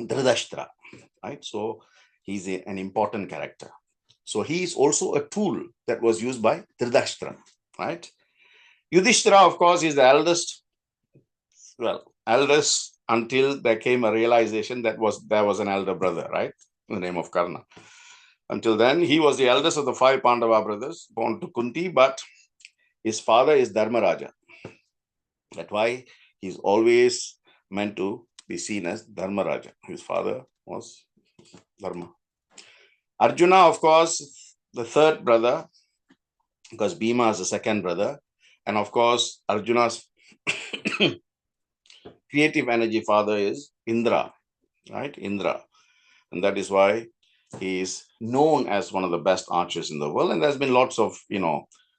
Dhritarashtra, right? So he's an important character. So he is also a tool that was used by Dhritarashtra, right? Yudhishthira, of course, is the eldest. Well, eldest until there came a realization that there was an elder brother, right? In the name of Karna. Until then, he was the eldest of the 5 Pandava brothers, born to Kunti, but his father is Dharmaraja. That's why he's always meant to be seen as Dharmaraja. His father was Dharma. Arjuna, of course, the 3rd brother, because Bhima is the 2nd brother. And of course, Arjuna's creative energy father is Indra, right? Indra. And that is why he is known as one of the best archers in the world. And there's been lots of,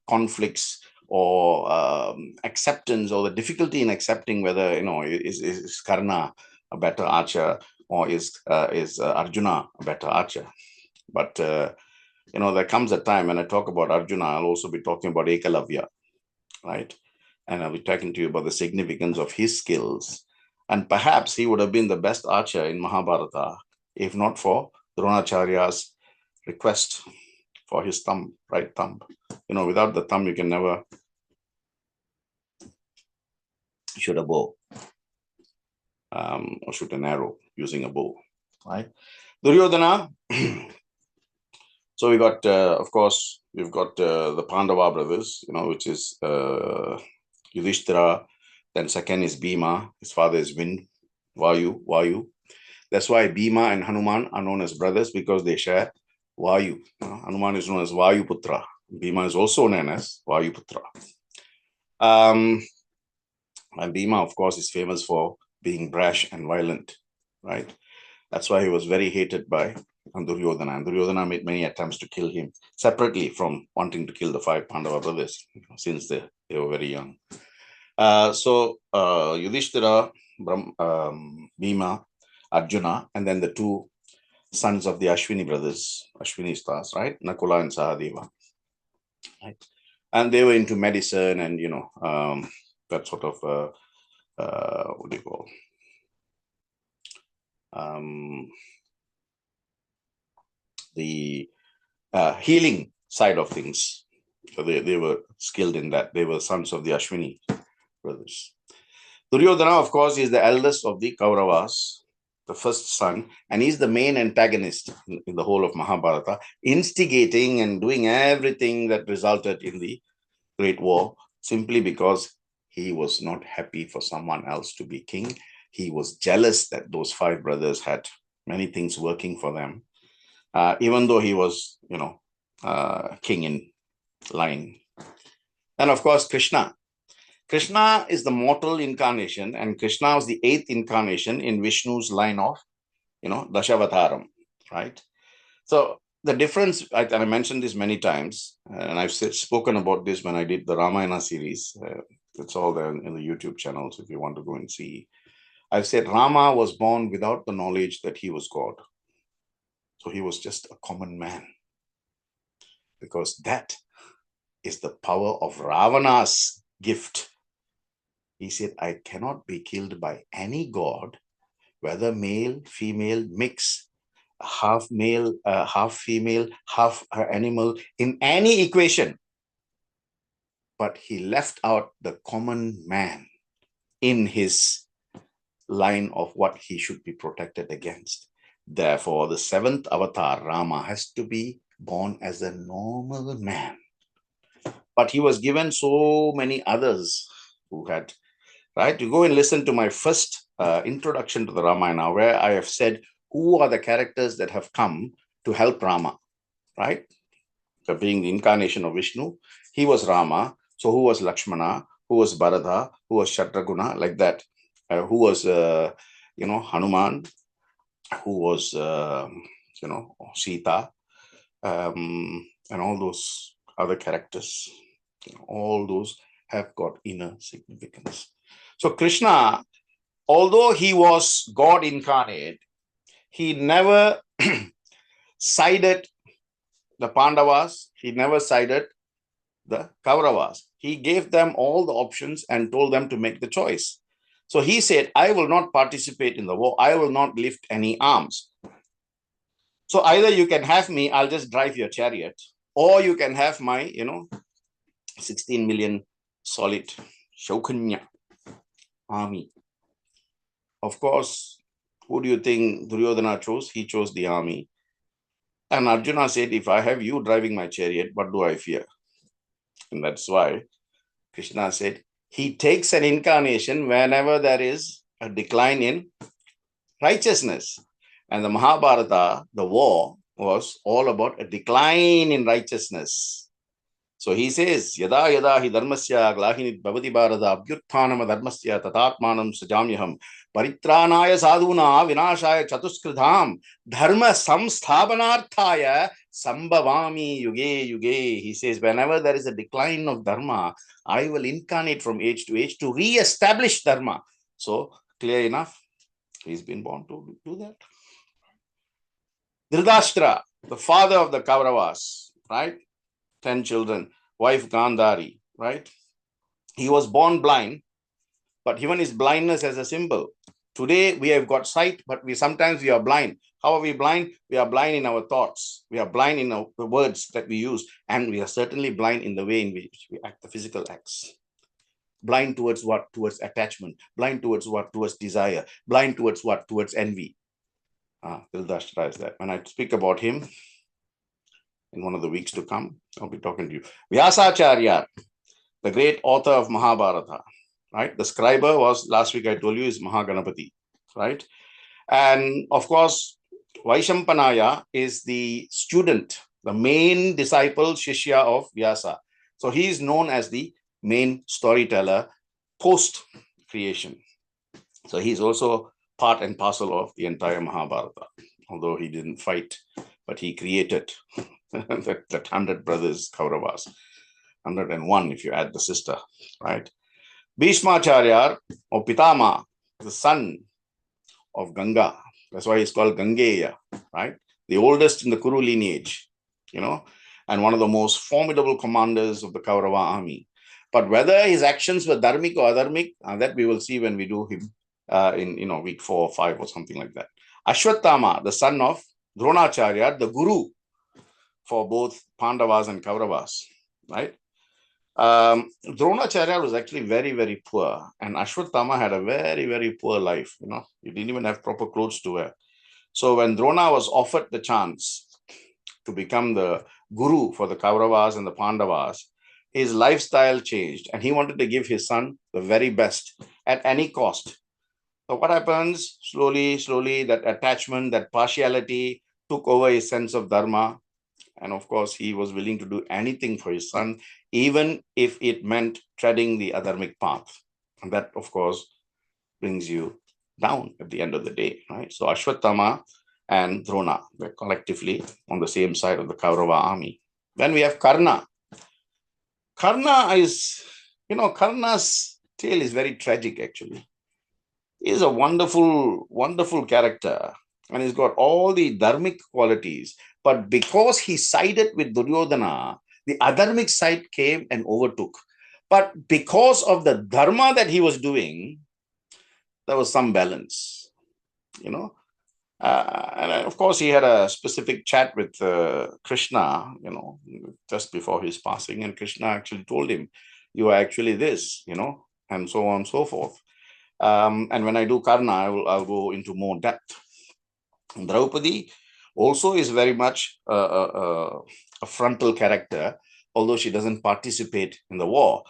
conflicts or acceptance, or the difficulty in accepting whether, is Karna a better archer, or is Arjuna a better archer. But, there comes a time when I talk about Arjuna, I'll also be talking about Ekalavya, right? And I'll be talking to you about the significance of his skills. And perhaps he would have been the best archer in Mahabharata, if not for Dronacharya's request for his thumb, right thumb. Without the thumb, you can never shoot a bow or shoot an arrow using a bow, right? Duryodhana. So we got, of course, we've got the Pandava brothers, which is Yudhishthira. Then second is Bhima. His father is Wind, Vayu. That's why Bhima and Hanuman are known as brothers, because they share Vayu. Hanuman is known as Vayu Putra. Bhima is also known as Vayu Putra. And Bhima, of course, is famous for being brash and violent, right? That's why he was very hated by Duryodhana. And Duryodhana made many attempts to kill him, separately from wanting to kill the 5 Pandava brothers, since they were very young. So Yudhishthira, Bhima, Arjuna, and then the 2 sons of the Ashwini brothers, Ashwini stars, right? Nakula and Sahadeva. Right? And they were into medicine and, that sort of, what do you call? The healing side of things. So they were skilled in that. They were sons of the Ashwini brothers. Duryodhana, of course, is the eldest of the Kauravas, the first son, and he's the main antagonist in the whole of Mahabharata, instigating and doing everything that resulted in the Great War, simply because he was not happy for someone else to be king. He was jealous that those 5 brothers had many things working for them, even though he was, king in line. And of course, Krishna. Krishna is the mortal incarnation, and Krishna was the 8th incarnation in Vishnu's line of, Dashavataram, right? So the difference, and I mentioned this many times, and I've spoken about this when I did the Ramayana series. It's all there in the YouTube channels if you want to go and see. I've said Rama was born without the knowledge that he was God. So he was just a common man. Because that is the power of Ravana's gift. He said, I cannot be killed by any god whether male, female, mix, half male, half female, half animal, in any equation. But he left out the common man in his line of what he should be protected against. Therefore, the seventh avatar, Rama, has to be born as a normal man. But he was given so many others who had, right? You go and listen to my first introduction to the Ramayana, where I have said who are the characters that have come to help Rama, right? So being the incarnation of Vishnu, he was Rama. So who was Lakshmana? Who was Bharata? Who was Shatraguna? Like that. Who was, Hanuman? Who was, Sita? And all those other characters. All those have got inner significance. So Krishna, although he was God incarnate, he never sided the Pandavas. He never sided the Kauravas. He gave them all the options and told them to make the choice. So he said, I will not participate in the war. I will not lift any arms. So either you can have me, I'll just drive your chariot, or you can have my, 16 million solid Shaukanya army. Of course, who do you think Duryodhana chose? He chose the army. And Arjuna said, if I have you driving my chariot, what do I fear? And that's why Krishna said, he takes an incarnation whenever there is a decline in righteousness. And the Mahabharata, the war, was all about a decline in righteousness. So he says, Yada yada hi dharmasya glahinit bhavati bharata abhyutthanam dharmasya tatatmanam sajamyaham paritranaya sadhuna vinashaya chatuskridham dharma samsthapanarthaya sambhavami yuge yuge. He says, whenever there is a decline of dharma, I will incarnate from age to age to re-establish dharma. So, clear enough? He's been born to do that. Dhritarashtra, the father of the Kauravas, right? 10 children, wife Gandhari, right? He was born blind, but given his blindness as a symbol. Today we have got sight, but sometimes we are blind. How are we blind? We are blind in our thoughts. We are blind in the words that we use. And we are certainly blind in the way in which we act, the physical acts. Blind towards what? Towards attachment. Blind towards what? Towards desire. Blind towards what? Towards envy. Dhritarashtra is that. When I speak about him, in one of the weeks to come, I'll be talking to you. Vyasacharya, the great author of Mahabharata, right? The scriber was, last week I told you, is Mahaganapati, right? And of course, Vaishampanaya is the student, the main disciple, Shishya of Vyasa. So he is known as the main storyteller post-creation. So he's also part and parcel of the entire Mahabharata, although he didn't fight, but he created that 100 brothers, Kauravas, 101 if you add the sister, right? Bhishmacharya, or Pitama, the son of Ganga. That's why he's called Gangeya, right? The oldest in the Kuru lineage, and one of the most formidable commanders of the Kaurava army. But whether his actions were dharmic or adharmic, that we will see when we do him in week 4 or 5 or something like that. Ashwatthama, the son of Dronacharya, the guru for both Pandavas and Kauravas, right? Dronacharya was actually very, very poor, and Ashwatthama had a very, very poor life. He didn't even have proper clothes to wear. So when Drona was offered the chance to become the guru for the Kauravas and the Pandavas, his lifestyle changed, and he wanted to give his son the very best at any cost. So what happens? Slowly, that attachment, that partiality took over his sense of dharma. And of course, he was willing to do anything for his son, even if it meant treading the adharmic path. And that, of course, brings you down at the end of the day, right? So Ashwatthama and Drona were collectively on the same side of the Kaurava army. Then we have Karna. Karna's tale is very tragic, actually. He's a wonderful, wonderful character, and he's got all the dharmic qualities. But because he sided with Duryodhana, the adharmic side came and overtook. But because of the dharma that he was doing, there was some balance. you know. And of course, he had a specific chat with Krishna, just before his passing. And Krishna actually told him, you are actually this, and so on and so forth. And when I do Karna, I'll go into more depth. Draupadi also is very much a frontal character, although she doesn't participate in the war.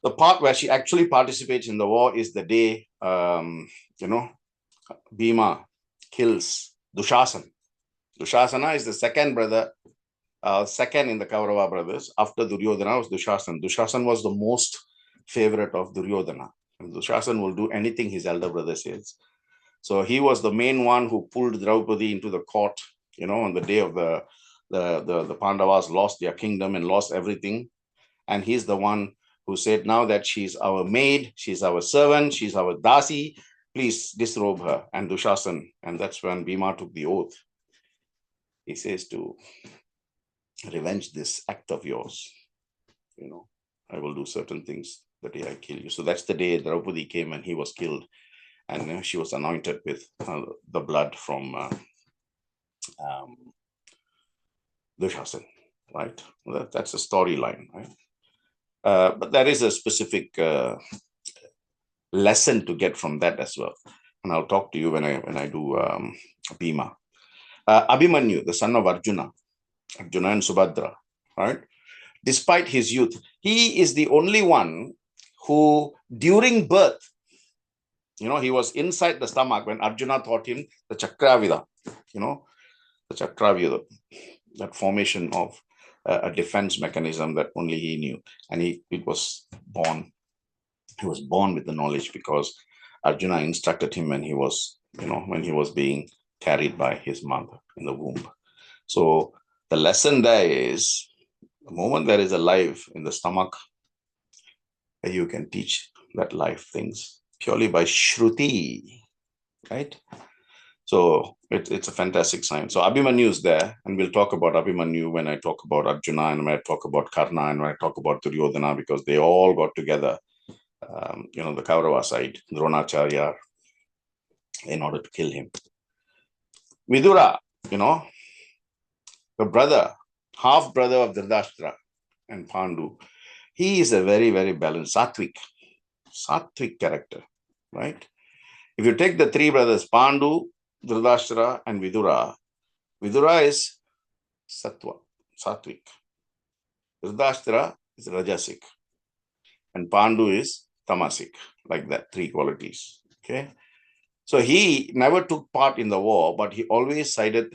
The part where she actually participates in the war is the day, Bhima kills Dushasan. Dushasana is the second brother, second in the Kaurava brothers. After Duryodhana was Dushasan. Dushasan was the most favorite of Duryodhana. And Dushasan will do anything his elder brother says. So he was the main one who pulled Draupadi into the court, on the day of the Pandavas lost their kingdom and lost everything. And he's the one who said, now that she's our maid, she's our servant, she's our dasi, please disrobe her. And Dushasan, and that's when Bhima took the oath. He says to revenge this act of yours. I will do certain things the day I kill you. So that's the day Draupadi came and he was killed. And she was anointed with the blood from Dushasan, right? That's a storyline, right? But there is a specific lesson to get from that as well. And I'll talk to you when I do Bhima. Abhimanyu, the son of Arjuna and Subhadra, right? Despite his youth, he is the only one who, during birth, he was inside the stomach when Arjuna taught him the Chakravida, the Chakravida, that formation of a defense mechanism that only he knew. And he was born with the knowledge because Arjuna instructed him when he was being carried by his mother in the womb. So the lesson there is, the moment there is a life in the stomach, you can teach that life things purely by Shruti, right? So it's a fantastic science. So Abhimanyu is there, and we'll talk about Abhimanyu when I talk about Arjuna and when I talk about Karna and when I talk about Duryodhana, because they all got together, the Kaurava side, Dronacharya, in order to kill him. Vidura, the brother, half brother of Dhritarashtra and Pandu, he is a very, very balanced, sattvic character, right? If you take the three brothers, Pandu, Dhritarashtra, and Vidura is sattvic. Dhritarashtra is rajasic. And Pandu is tamasic, like that, three qualities. Okay. So he never took part in the war, but he always sided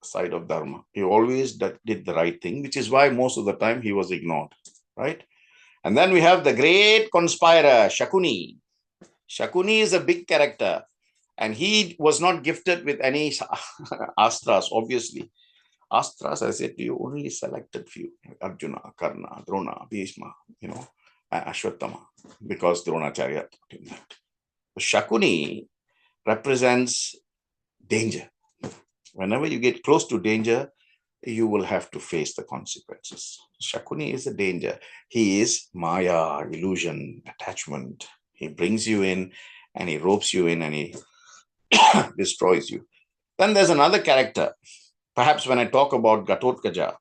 side of Dharma. He always did the right thing, which is why most of the time he was ignored, right? And then we have the great conspirer, Shakuni. Shakuni is a big character, and he was not gifted with any astras, obviously. Astras, I said to you, only selected few. Arjuna, Karna, Drona, Bhishma, Ashwatthama, because Dronacharya taught him that. Shakuni represents danger. Whenever you get close to danger, you will have to face the consequences. Shakuni is a danger. He is Maya, illusion, attachment. He brings you in and he ropes you in and he destroys you. Then there's another character. Perhaps when I talk about Ghatotkacha,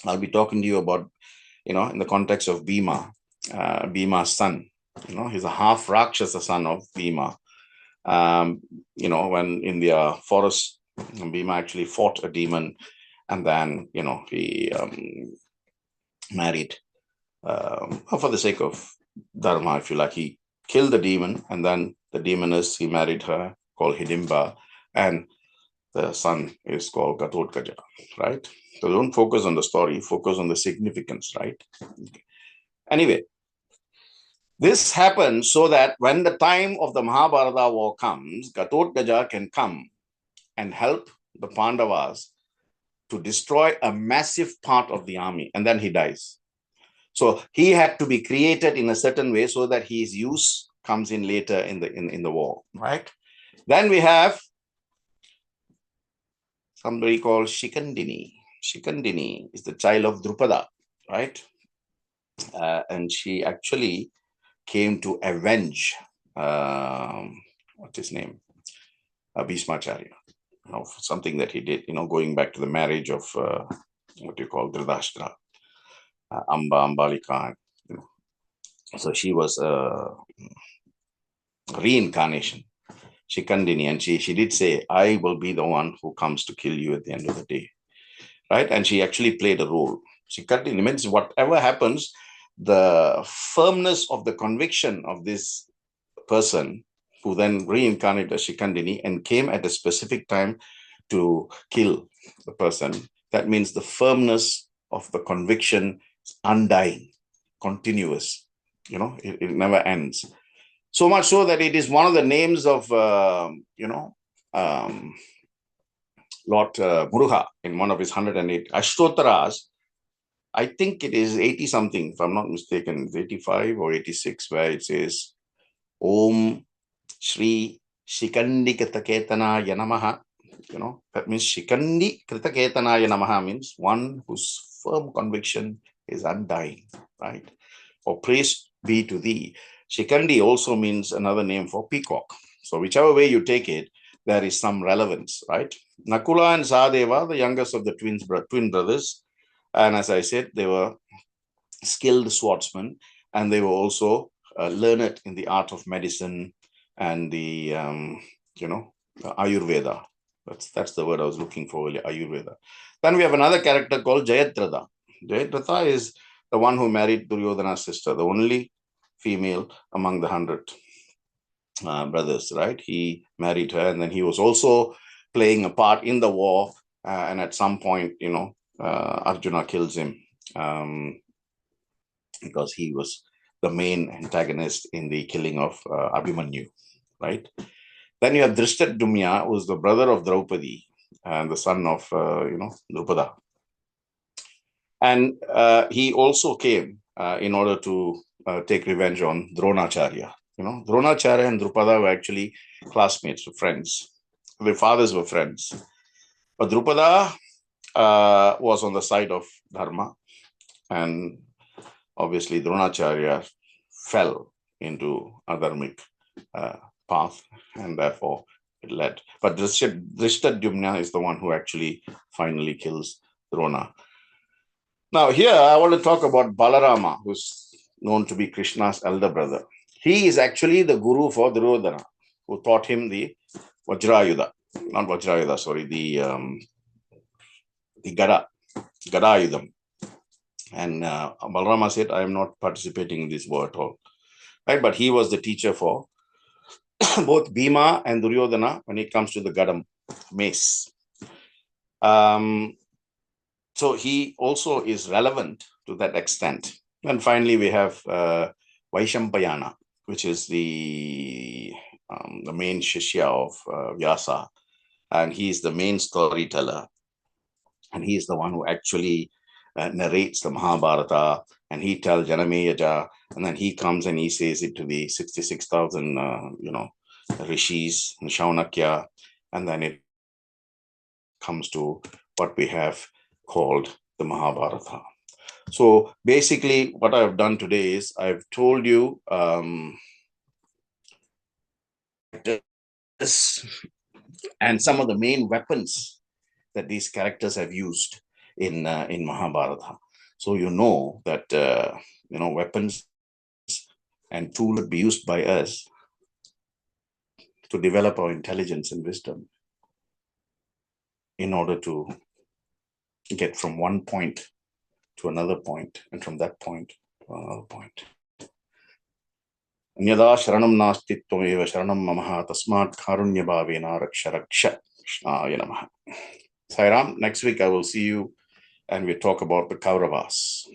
I'll be talking to you about, in the context of Bhima, Bhima's son. He's a half Rakshasa son of Bhima. When in the forest, Bhima actually fought a demon, and then, he married, for the sake of Dharma, if you like, he killed the demon, and then the demoness, he married her, called Hidimba, and the son is called Ghatotkacha, right? So don't focus on the story, focus on the significance, right? Okay. Anyway, this happens so that when the time of the Mahabharata war comes, Ghatotkacha can come and help the Pandavas to destroy a massive part of the army, and then he dies. So he had to be created in a certain way so that his use comes in later in the war, right? Then we have somebody called Shikandini. Shikandini is the child of Drupada, right? And she actually came to avenge, what's his name? Bhishmacharya, something that he did, going back to the marriage of what you call Dhritarashtra, Ambalika. So she was a reincarnation, Shikandini, and she did say, I will be the one who comes to kill you at the end of the day. Right? And she actually played a role. Shikandini means whatever happens, the firmness of the conviction of this person who then reincarnated as Shikandini and came at a specific time to kill the person. That means the firmness of the conviction is undying, continuous. It never ends. So much so that it is one of the names of, Lord Muruga in one of his 108 Ashtotaras. I think it is 80 something, if I'm not mistaken, it's 85 or 86, where it says, Om Shri Shikandi Kritaketana Yanamaha. That means Shikandi Kritaketana Yanamaha means one whose firm conviction is undying, right? Or praise be to thee. Shikandi also means another name for peacock. So whichever way you take it, there is some relevance, right? Nakula and Sahadeva, the youngest of the twin brothers, and as I said, they were skilled swordsmen, and they were also learned in the art of medicine and the, Ayurveda. That's the word I was looking for earlier, Ayurveda. Then we have another character called Jayadratha. Jayadratha is the one who married Duryodhana's sister, the only female among the 100 brothers, right? He married her, and then he was also playing a part in the war, and at some point, Arjuna kills him because he was the main antagonist in the killing of Abhimanyu, right? Then you have Drishtadumna, who is the brother of Draupadi and the son of, Drupada. And he also came in order to take revenge on Dronacharya. Dronacharya and Drupada were actually classmates, friends. Their fathers were friends. But Drupada was on the side of Dharma, and obviously Dronacharya fell into a dharmic path, and therefore it led. But Drishtadumna is the one who actually finally kills Drona. Now here I want to talk about Balarama, who's known to be Krishna's elder brother. He is actually the guru for Duryodhana, who taught him the Vajrayudha, not Vajrayudha, sorry, the Gadayudham. And Balarama said, I am not participating in this war at all. Right? But he was the teacher for both Bhima and Duryodhana when it comes to the Gadam, mace. So he also is relevant to that extent. And finally, we have Vaishampayana, which is the main Shishya of Vyasa. And he is the main storyteller. And he is the one who actually narrates the Mahabharata, and he tells Janameyaja, and then he comes and he says it to the 66,000, rishis and Shaunakya, and then it comes to what we have called the Mahabharata. So basically what I've done today is I've told you this and some of the main weapons that these characters have used in Mahabharata. So you know that weapons and tools would be used by us to develop our intelligence and wisdom in order to get from one point to another point, and from that point to another point. Anyada sharanam nasti tvameva sharanam mamaha tasmat karunya bhavena raksha raksha. Krishnaya namaha. Sai Ram, next week I will see you and we talk about the Kauravas.